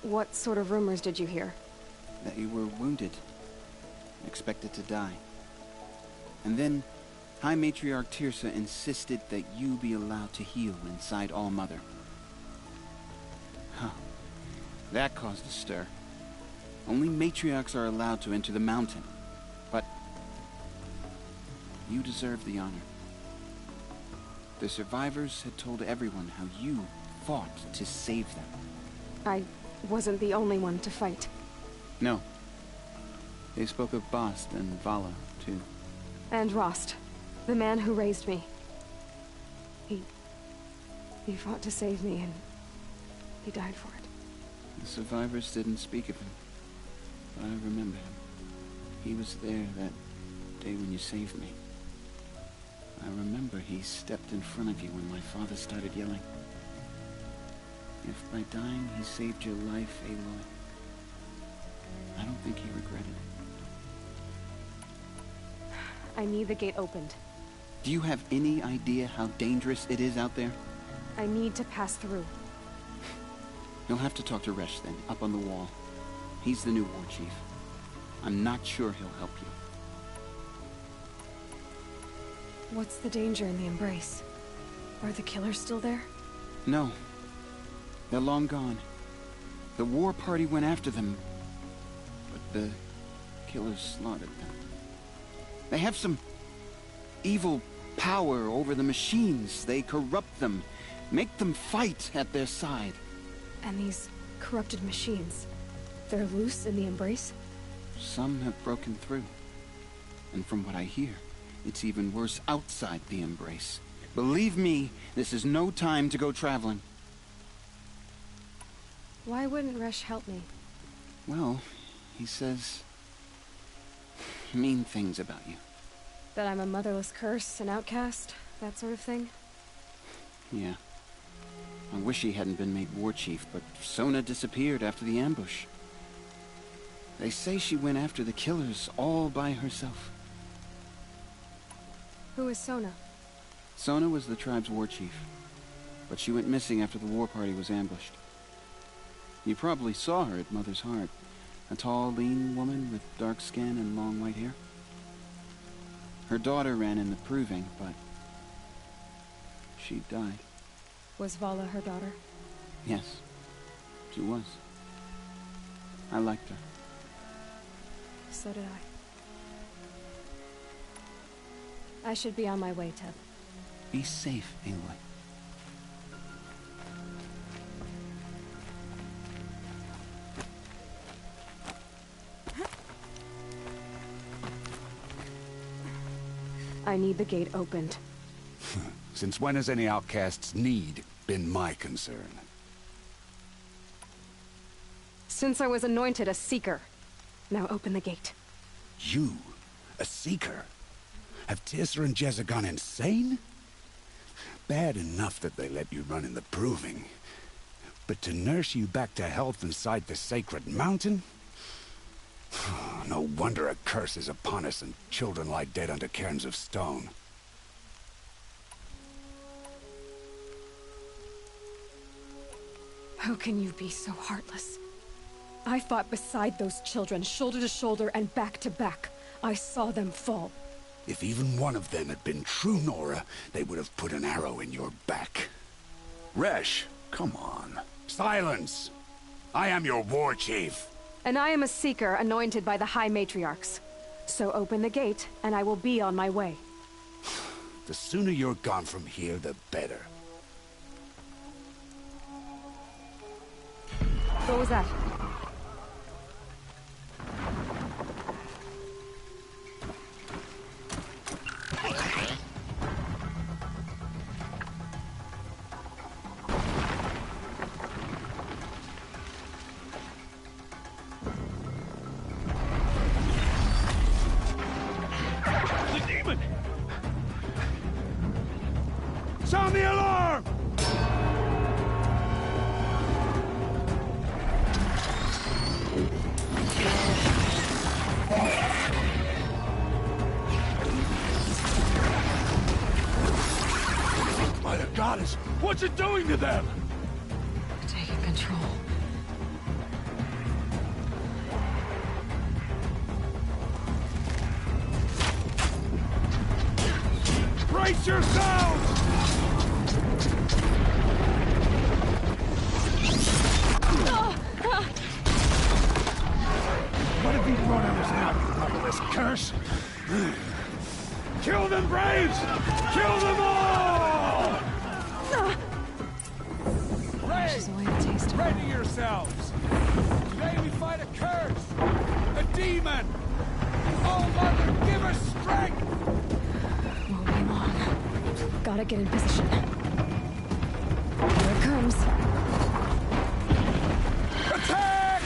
What sort of rumors did you hear? That you were wounded. Expected to die. And then High Matriarch Teersa insisted that you be allowed to heal inside All Mother. Huh. That caused a stir. Only matriarchs are allowed to enter the mountain. But you deserve the honor. The survivors had told everyone how you fought to save them. I wasn't the only one to fight. No. They spoke of Bast and Vala, too. And Rost, the man who raised me. He fought to save me, and he died for it. The survivors didn't speak of him, but I remember him. He was there that day when you saved me. I remember he stepped in front of you when my father started yelling. If by dying he saved your life, Aloy, I don't think he regretted it. I need the gate opened. Do you have any idea how dangerous it is out there? I need to pass through. You'll have to talk to Resh then, up on the wall. He's the new war chief. I'm not sure he'll help you. What's the danger in the Embrace? Are the killers still there? No. They're long gone. The war party went after them, but the killers slaughtered them. They have some evil power over the machines. They corrupt them, make them fight at their side. And these corrupted machines, they're loose in the Embrace? Some have broken through. And from what I hear, it's even worse outside the Embrace. Believe me, this is no time to go traveling. Why wouldn't Resh help me? Well, he says mean things about you. That I'm a motherless curse, an outcast, that sort of thing? Yeah. I wish he hadn't been made war chief, but Sona disappeared after the ambush. They say she went after the killers all by herself. Who is Sona? Sona was the tribe's war chief, but she went missing after the war party was ambushed. You probably saw her at Mother's Heart. A tall, lean woman with dark skin and long white hair. Her daughter ran in the proving, but she died. Was Vala her daughter? Yes, she was. I liked her. So did I. I should be on my way, Teb. Be safe, Aloy. I need the gate opened. Since when has any outcast's need been my concern? Since I was anointed a Seeker. Now open the gate. You? A Seeker? Have Teersa and Jezza gone insane? Bad enough that they let you run in the proving. But to nurse you back to health inside the sacred mountain? No wonder a curse is upon us and children lie dead under cairns of stone. How can you be so heartless? I fought beside those children, shoulder to shoulder and back to back. I saw them fall. If even one of them had been true Nora, they would have put an arrow in your back. Resh, come on. Silence! I am your war chief. And I am a Seeker anointed by the High Matriarchs. So open the gate, and I will be on my way. The sooner you're gone from here, the better. What was that? The demon! Sound the alarm! By the goddess, what's it doing to them? Taking control. Brace yourselves! What have these brothers now, you motherless curse? Kill them, Braves! Kill them all! There's a way to taste it. Ready yourselves! Today we fight a curse! A demon! Oh, Mother, give us strength! Won't be long. Gotta get in position. Here it comes. Attack!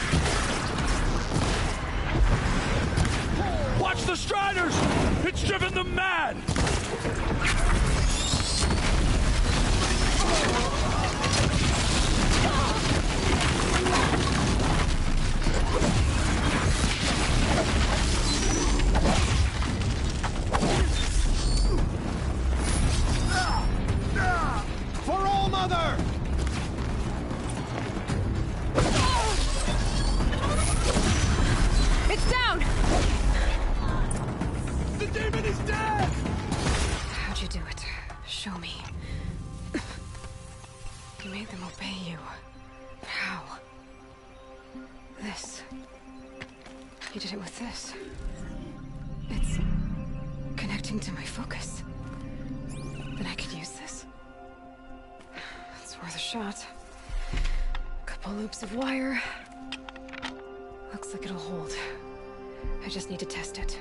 Watch the Striders! It's driven them mad! For All Mother! It's down! The demon is dead! How'd you do it? Show me. You made them obey you. How? This. You did it with this. It's connecting to my focus. Then I could use this. It's worth a shot. Couple loops of wire. Looks like it'll hold. I just need to test it.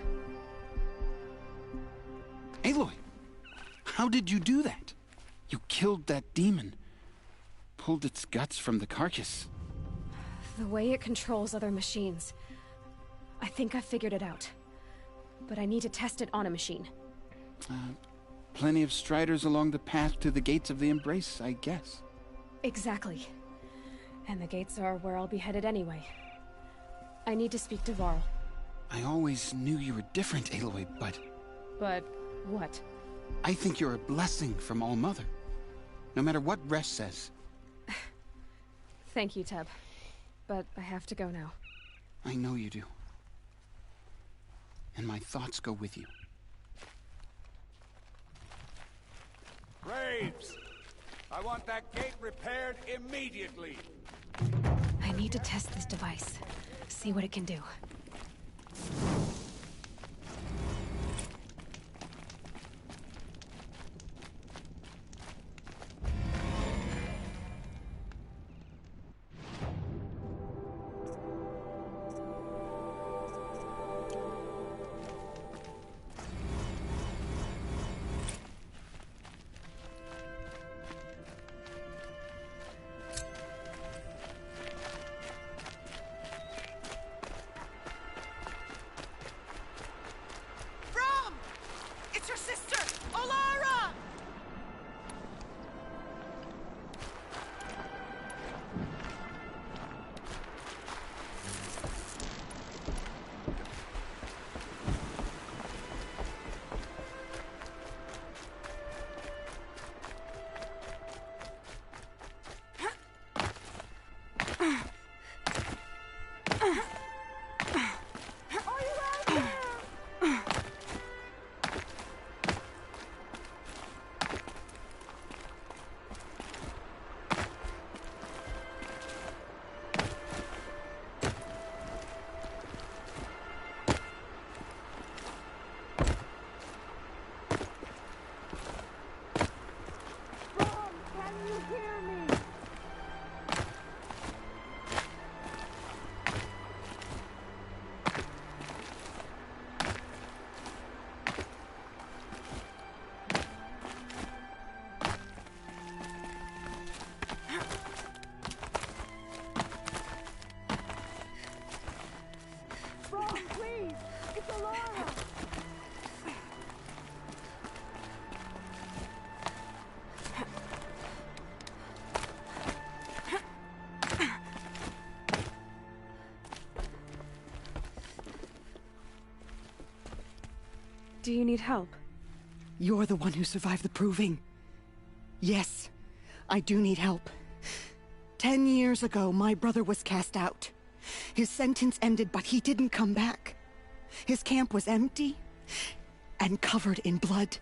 Aloy! How did you do that? You killed that demon. Pulled its guts from the carcass. The way it controls other machines. I think I figured it out. But I need to test it on a machine. Plenty of Striders along the path to the gates of the Embrace, I guess. Exactly. And the gates are where I'll be headed anyway. I need to speak to Varl. I always knew you were different, Aloy, but... But what? I think you're a blessing from All Mother. No matter what Resh says. Thank you, Teb. But I have to go now. I know you do. And my thoughts go with you. Graves! I want that gate repaired immediately. I need to test this device. See what it can do. Do you need help? You're the one who survived the proving. Yes, I do need help. 10 years ago, my brother was cast out. His sentence ended, but he didn't come back. His camp was empty and covered in blood.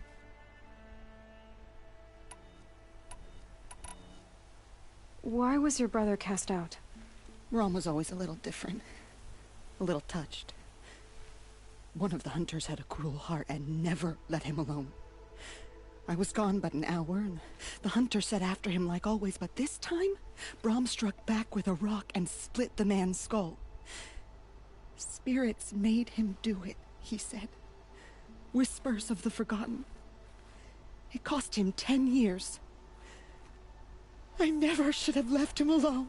Why was your brother cast out? Rom was always a little different. A little touched. One of the hunters had a cruel heart and never let him alone. I was gone but an hour, and the hunter set after him like always, but this time, Brom struck back with a rock and split the man's skull. Spirits made him do it, he said. Whispers of the forgotten. It cost him 10 years. I never should have left him alone.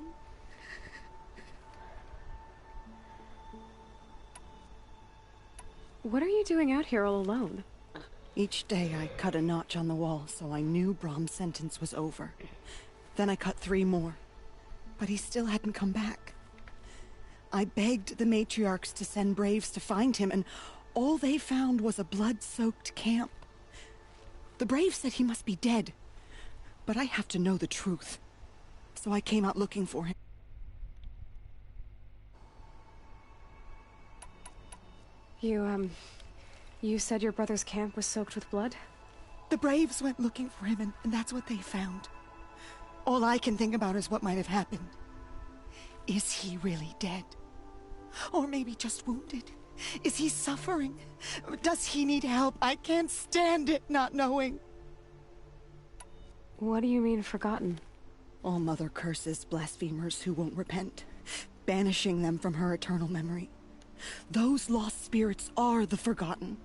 What are you doing out here all alone? Each day I cut a notch on the wall, so I knew Brom's sentence was over. Then I cut 3 more, but he still hadn't come back. I begged the matriarchs to send braves to find him, and all they found was a blood-soaked camp. The braves said he must be dead, but I have to know the truth. So I came out looking for him. You said your brother's camp was soaked with blood? The braves went looking for him, and that's what they found. All I can think about is what might have happened. Is he really dead? Or maybe just wounded? Is he suffering? Does he need help? I can't stand it not knowing. What do you mean, forgotten? All Mother curses blasphemers who won't repent, banishing them from her eternal memory. Those lost spirits are the forgotten.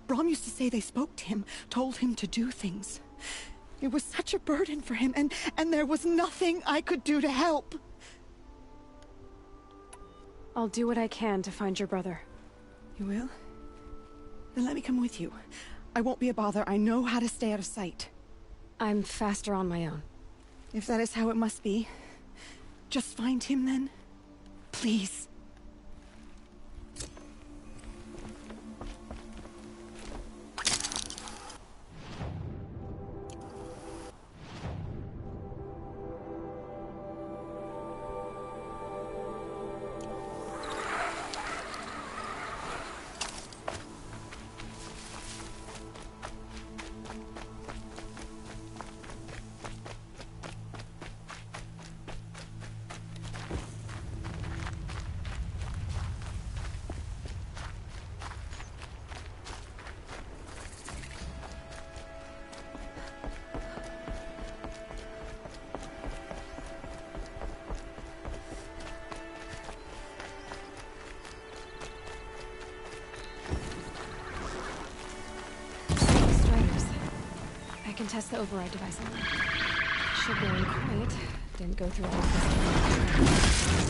Brom used to say they spoke to him, told him to do things. It was such a burden for him, and there was nothing I could do to help. I'll do what I can to find your brother. You will? Then let me come with you. I won't be a bother. I know how to stay out of sight. I'm faster on my own. If that is how it must be, just find him then. Please. I can test the override device on them. Should go in quiet. Didn't go through all this.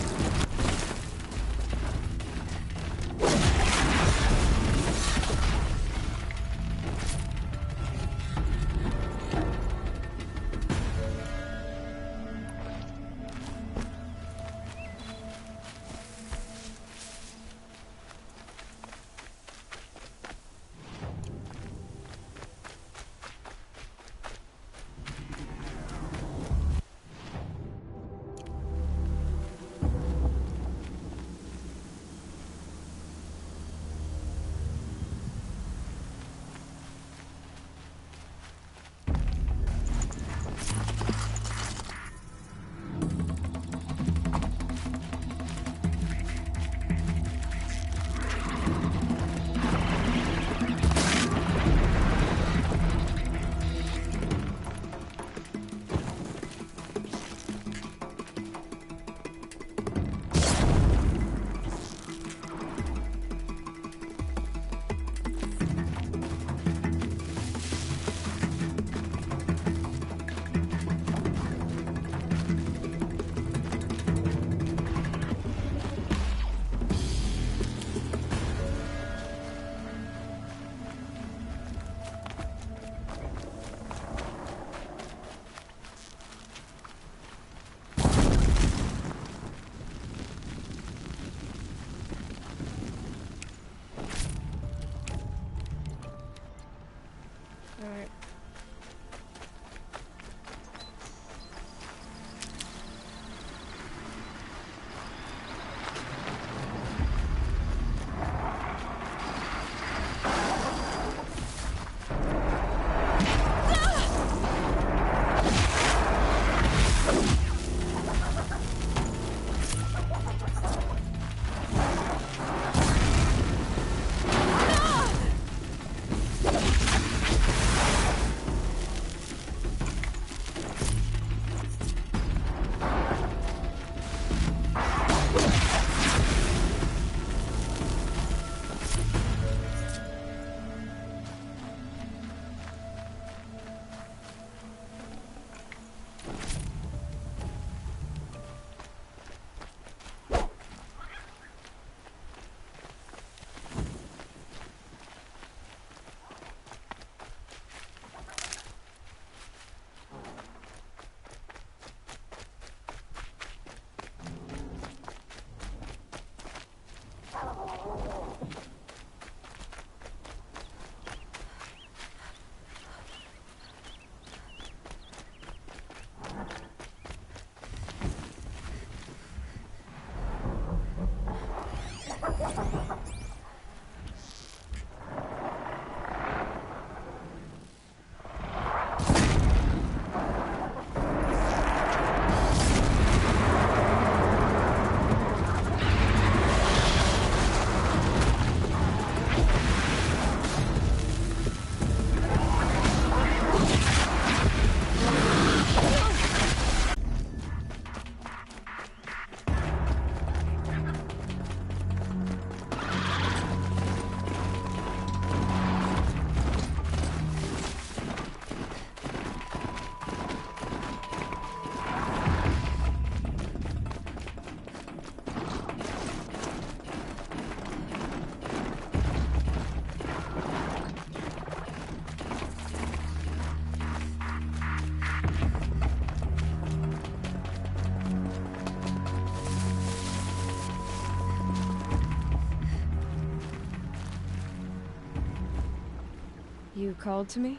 You called to me?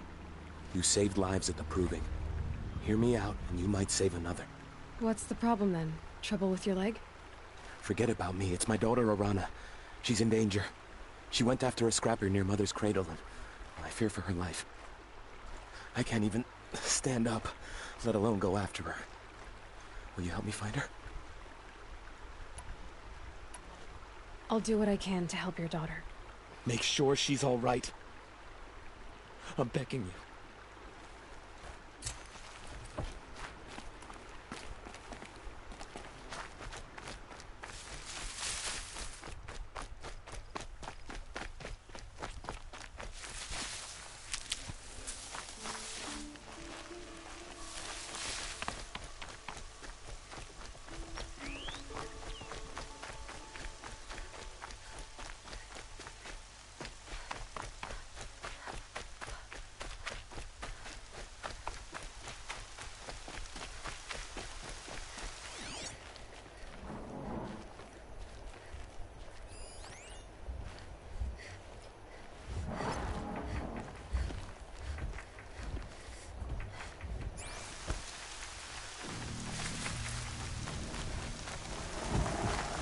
You saved lives at the Proving. Hear me out, and you might save another. What's the problem then? Trouble with your leg? Forget about me. It's my daughter, Arana. She's in danger. She went after a scrapper near Mother's cradle, and I fear for her life. I can't even stand up, let alone go after her. Will you help me find her? I'll do what I can to help your daughter. Make sure she's all right. I'm begging you.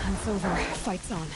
Hunt's over. Fight's on.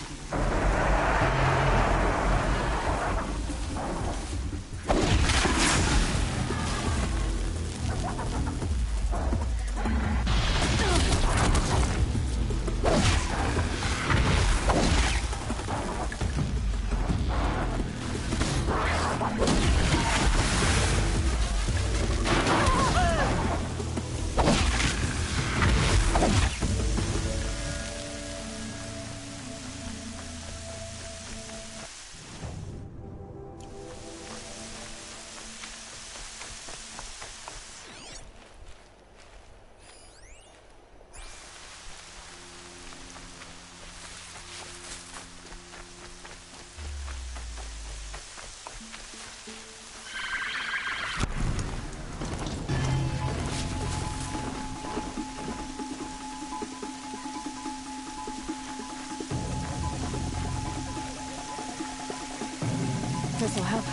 This'll help.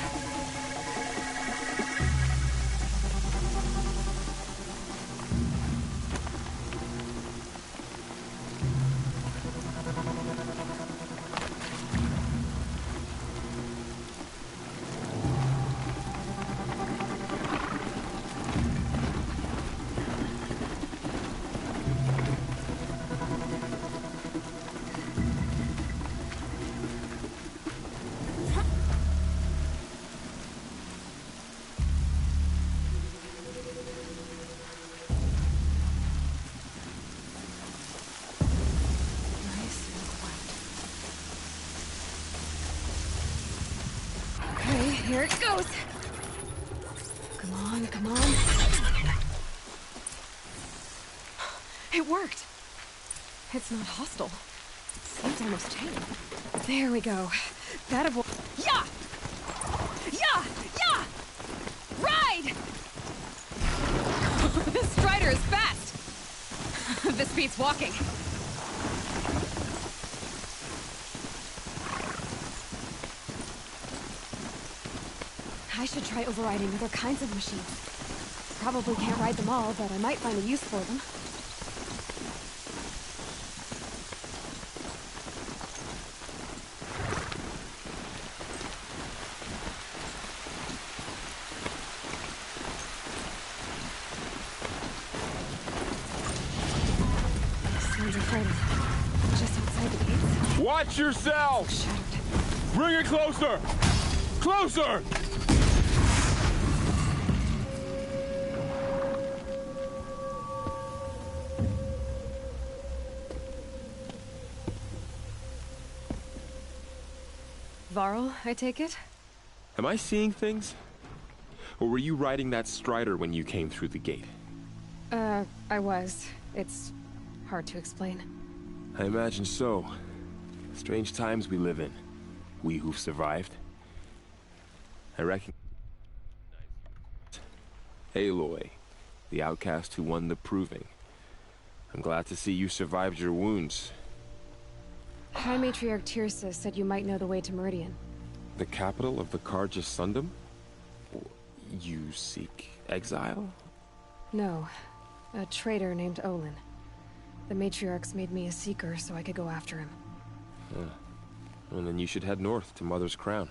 Here it goes! Come on, come on. It worked! It's not hostile. Seems almost tame. There we go. That avoid— Yeah! Yeah! Yeah! Ride! This Strider is fast! This beats walking. I should try overriding other kinds of machines. Probably can't ride them all, but I might find a use for them. Sounds incredible. Just outside the gates. Watch yourself! Shattered. Bring it closer! Closer! Varl, I take it? Am I seeing things? Or were you riding that Strider when you came through the gate? I was. It's hard to explain. I imagine so. Strange times we live in. We who've survived. I reckon... Aloy, the outcast who won the Proving. I'm glad to see you survived your wounds. High Matriarch Tirsa said you might know the way to Meridian. The capital of the Carja Sundom? You seek exile? No. A traitor named Olin. The matriarchs made me a seeker so I could go after him. Well, then you should head north to Mother's Crown.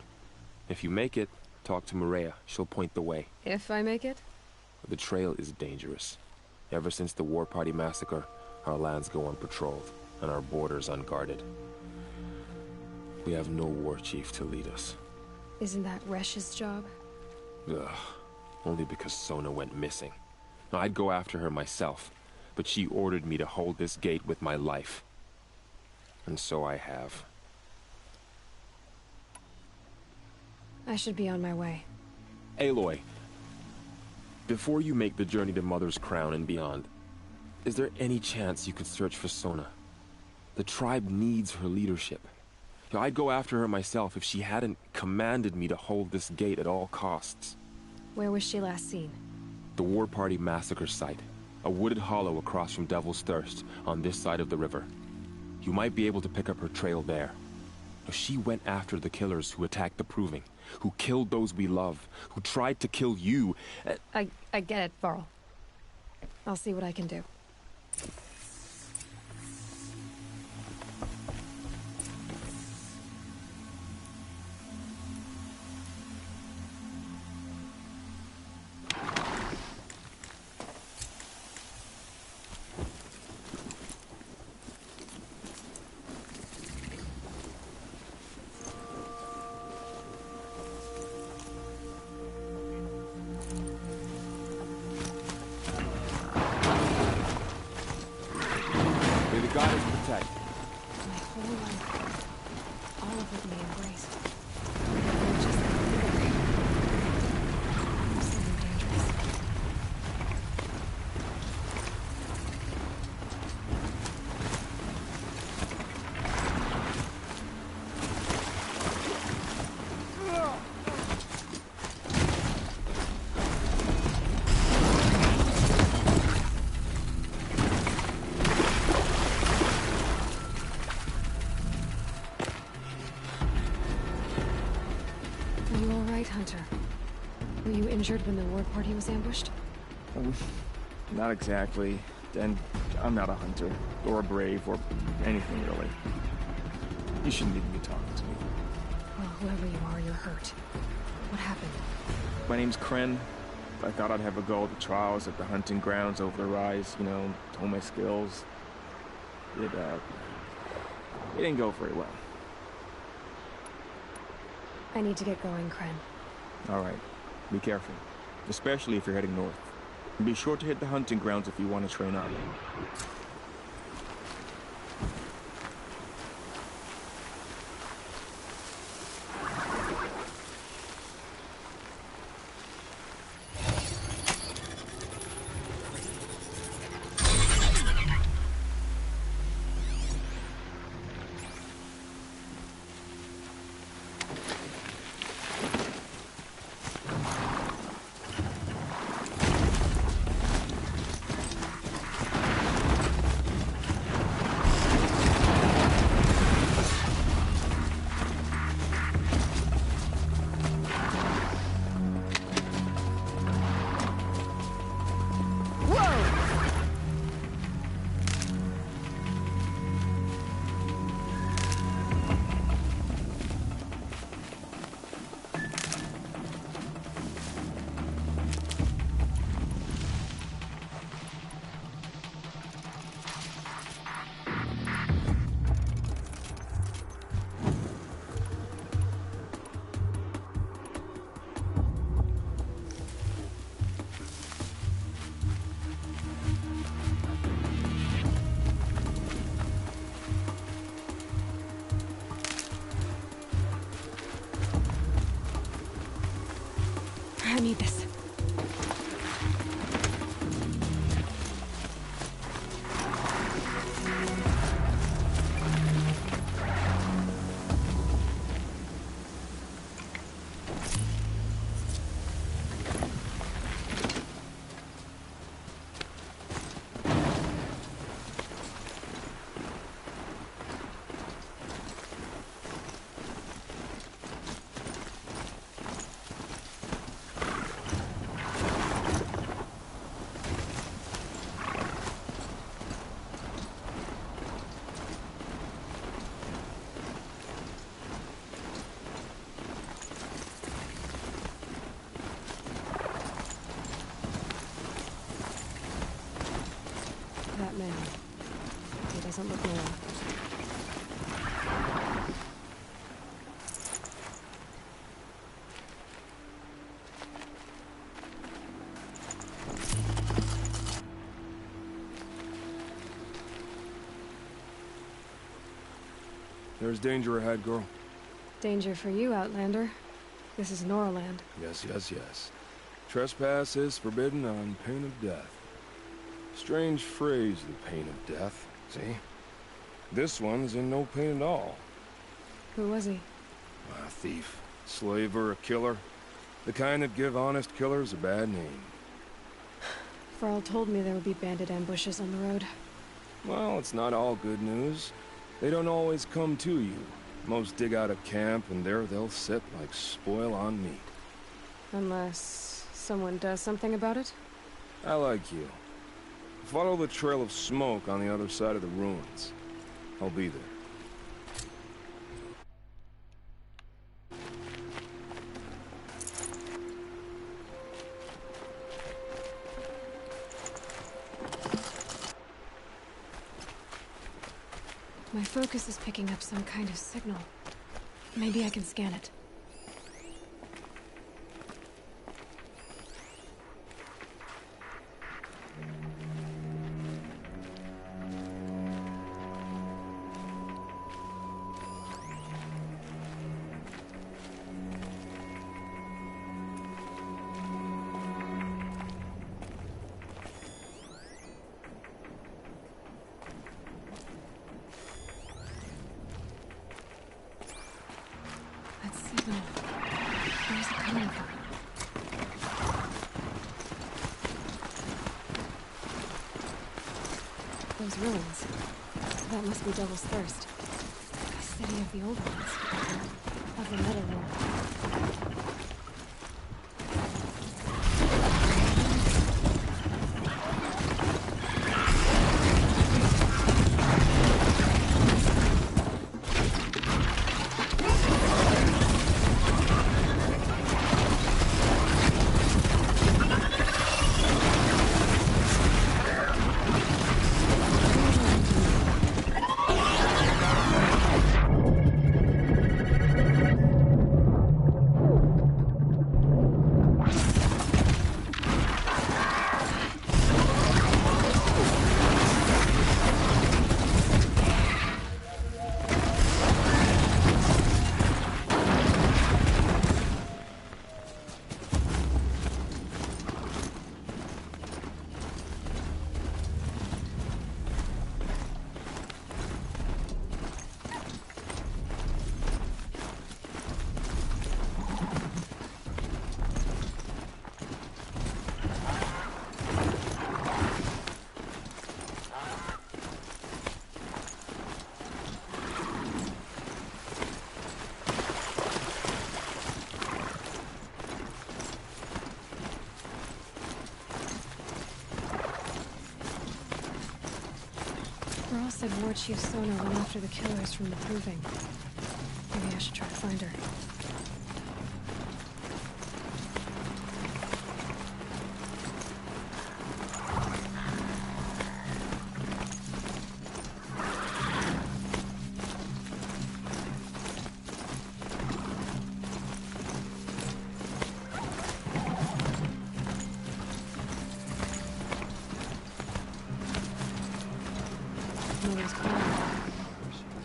If you make it, talk to Maria. She'll point the way. If I make it? The trail is dangerous. Ever since the War Party massacre, our lands go unpatrolled, and our borders unguarded. We have no war chief to lead us. Isn't that Resh's job? Ugh. Only because Sona went missing. Now, I'd go after her myself, but she ordered me to hold this gate with my life. And so I have. I should be on my way. Aloy, before you make the journey to Mother's Crown and beyond, is there any chance you could search for Sona? The tribe needs her leadership. I'd go after her myself if she hadn't commanded me to hold this gate at all costs. Where was she last seen? The War Party massacre site. A wooded hollow across from Devil's Thirst, on this side of the river. You might be able to pick up her trail there. She went after the killers who attacked the Proving, who killed those we love, who tried to kill you. I get it, Varl. I'll see what I can do. Hunter. Were you injured when the War Party was ambushed? Not exactly. And I'm not a hunter, or a brave, or anything really. You shouldn't even be talking to me. Well, whoever you are, you're hurt. What happened? My name's Kren. I thought I'd have a go at the trials at the hunting grounds over the rise, you know, hone my skills. It didn't go very well. I need to get going, Kren. All right. Be careful. Especially if you're heading north. And be sure to hit the hunting grounds if you want to train up. I need this. some with Nora. There's danger ahead, girl. Danger for you, Outlander. This is Noraland. Yes, yes, yes. Trespass is forbidden on pain of death. Strange phrase, the pain of death. See? This one's in no pain at all. Who was he? A thief, slaver, a killer. The kind that give honest killers a bad name. Varl told me there would be bandit ambushes on the road. Well, it's not all good news. They don't always come to you. Most dig out a camp, and there they'll sit like spoil on meat. Unless someone does something about it? I like you. Follow the trail of smoke on the other side of the ruins. I'll be there. My focus is picking up some kind of signal. Maybe I can scan it. Where's it coming from? Those ruins. That must be Devil's Thirst. A city of the old ones. Of the Metal Lord. Varl said Ward Chief Sona went after the killers from the Proving. Maybe I should try to find her.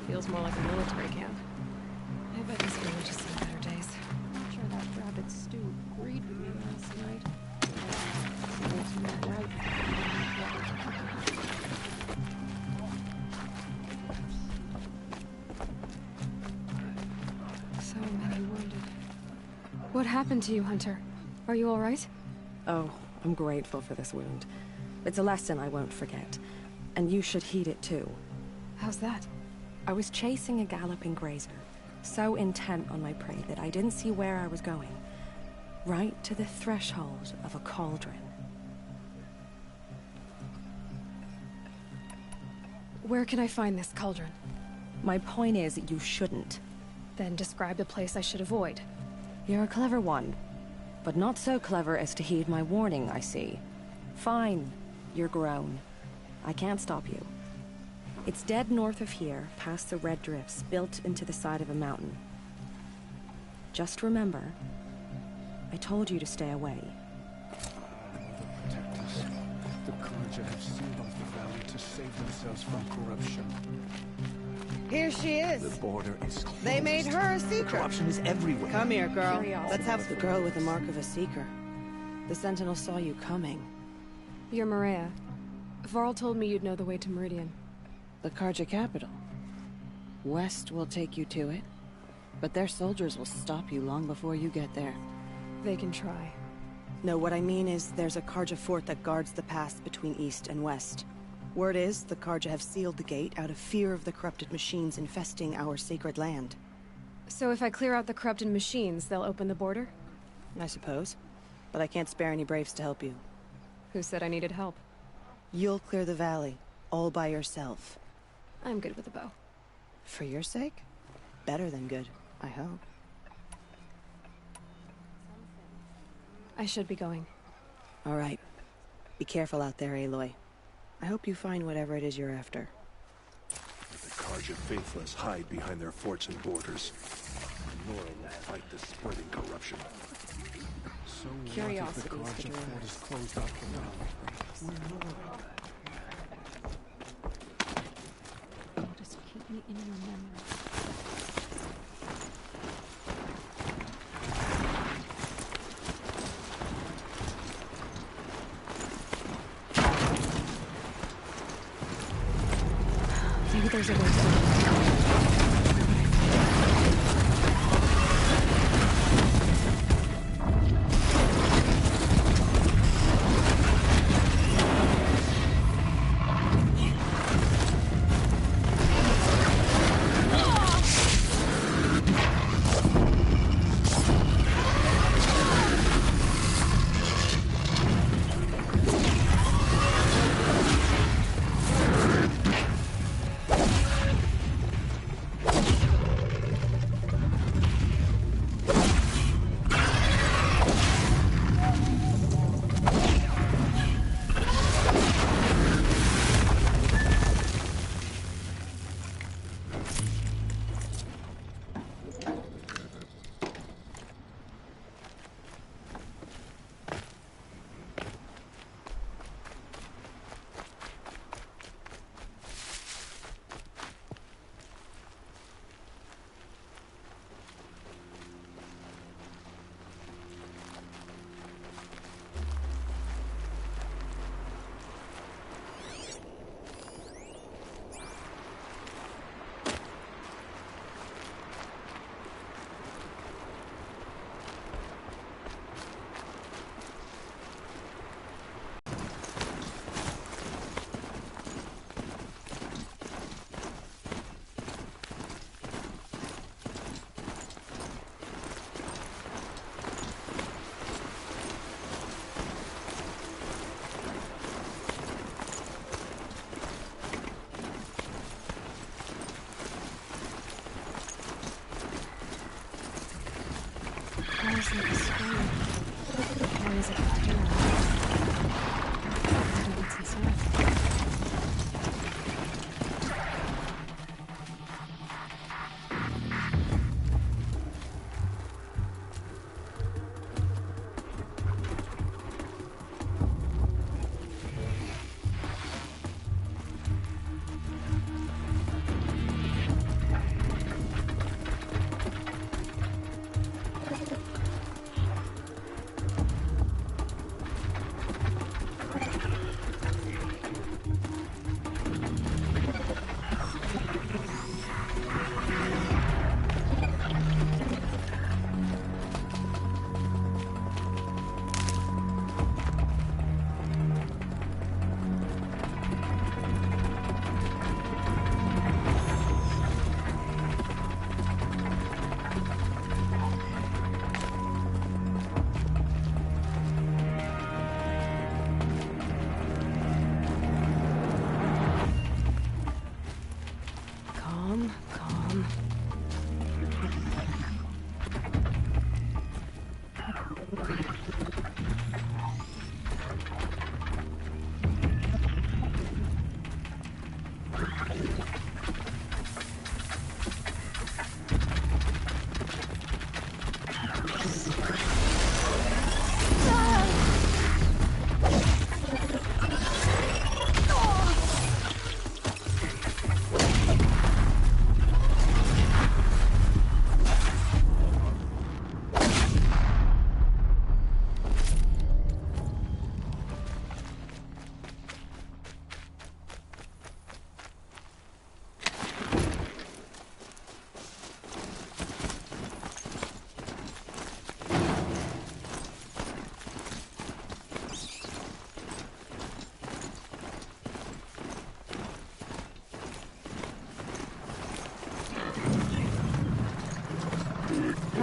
Feels more like a military camp. I bet this village has seen better days. I'm sure that rabbit stew agreed with me last night. Makes me right. So many wounded. What happened to you, Hunter? Are you all right? Oh, I'm grateful for this wound. It's a lesson I won't forget. And you should heed it too. How's that? I was chasing a galloping grazer, so intent on my prey that I didn't see where I was going. Right to the threshold of a cauldron. Where can I find this cauldron? My point is that you shouldn't. Then describe the place I should avoid. You're a clever one, but not so clever as to heed my warning, I see. Fine, you're grown. I can't stop you. It's dead north of here, past the red drifts, built into the side of a mountain. Just remember, I told you to stay away. Protect us. The Carja have sealed off the valley to save themselves from corruption. Here she is. The border is closed. They made her a seeker. Corruption is everywhere. Come here, girl. Let's have The girl with the mark of a seeker. The Sentinel saw you coming. You're Maria. Varl told me you'd know the way to Meridian. The Carja capital. West will take you to it, but their soldiers will stop you long before you get there. They can try. No, what I mean is there's a Carja fort that guards the pass between east and west. Word is, the Carja have sealed the gate out of fear of the corrupted machines infesting our sacred land. So if I clear out the corrupted machines, they'll open the border? I suppose. But I can't spare any braves to help you. Who said I needed help? You'll clear the valley, all by yourself. I'm good with a bow. For your sake? Better than good, I hope. I should be going. All right. Be careful out there, Aloy. I hope you find whatever it is you're after. The Carja faithless hide behind their forts and borders. Nora will fight the spreading corruption. So Curiosity what if the is the Carja fort is closed off the valley? Where Nora? Just keep me in your memory. Maybe there's a way to... Carries like a scream. Carries like a tail. I don't what's inside.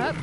Up.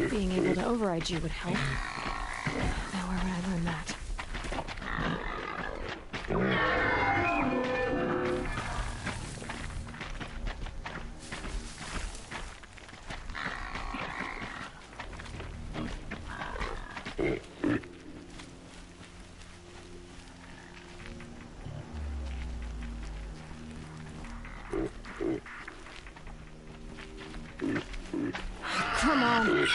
Being able to override you would help. Now where would I learn that? Come on.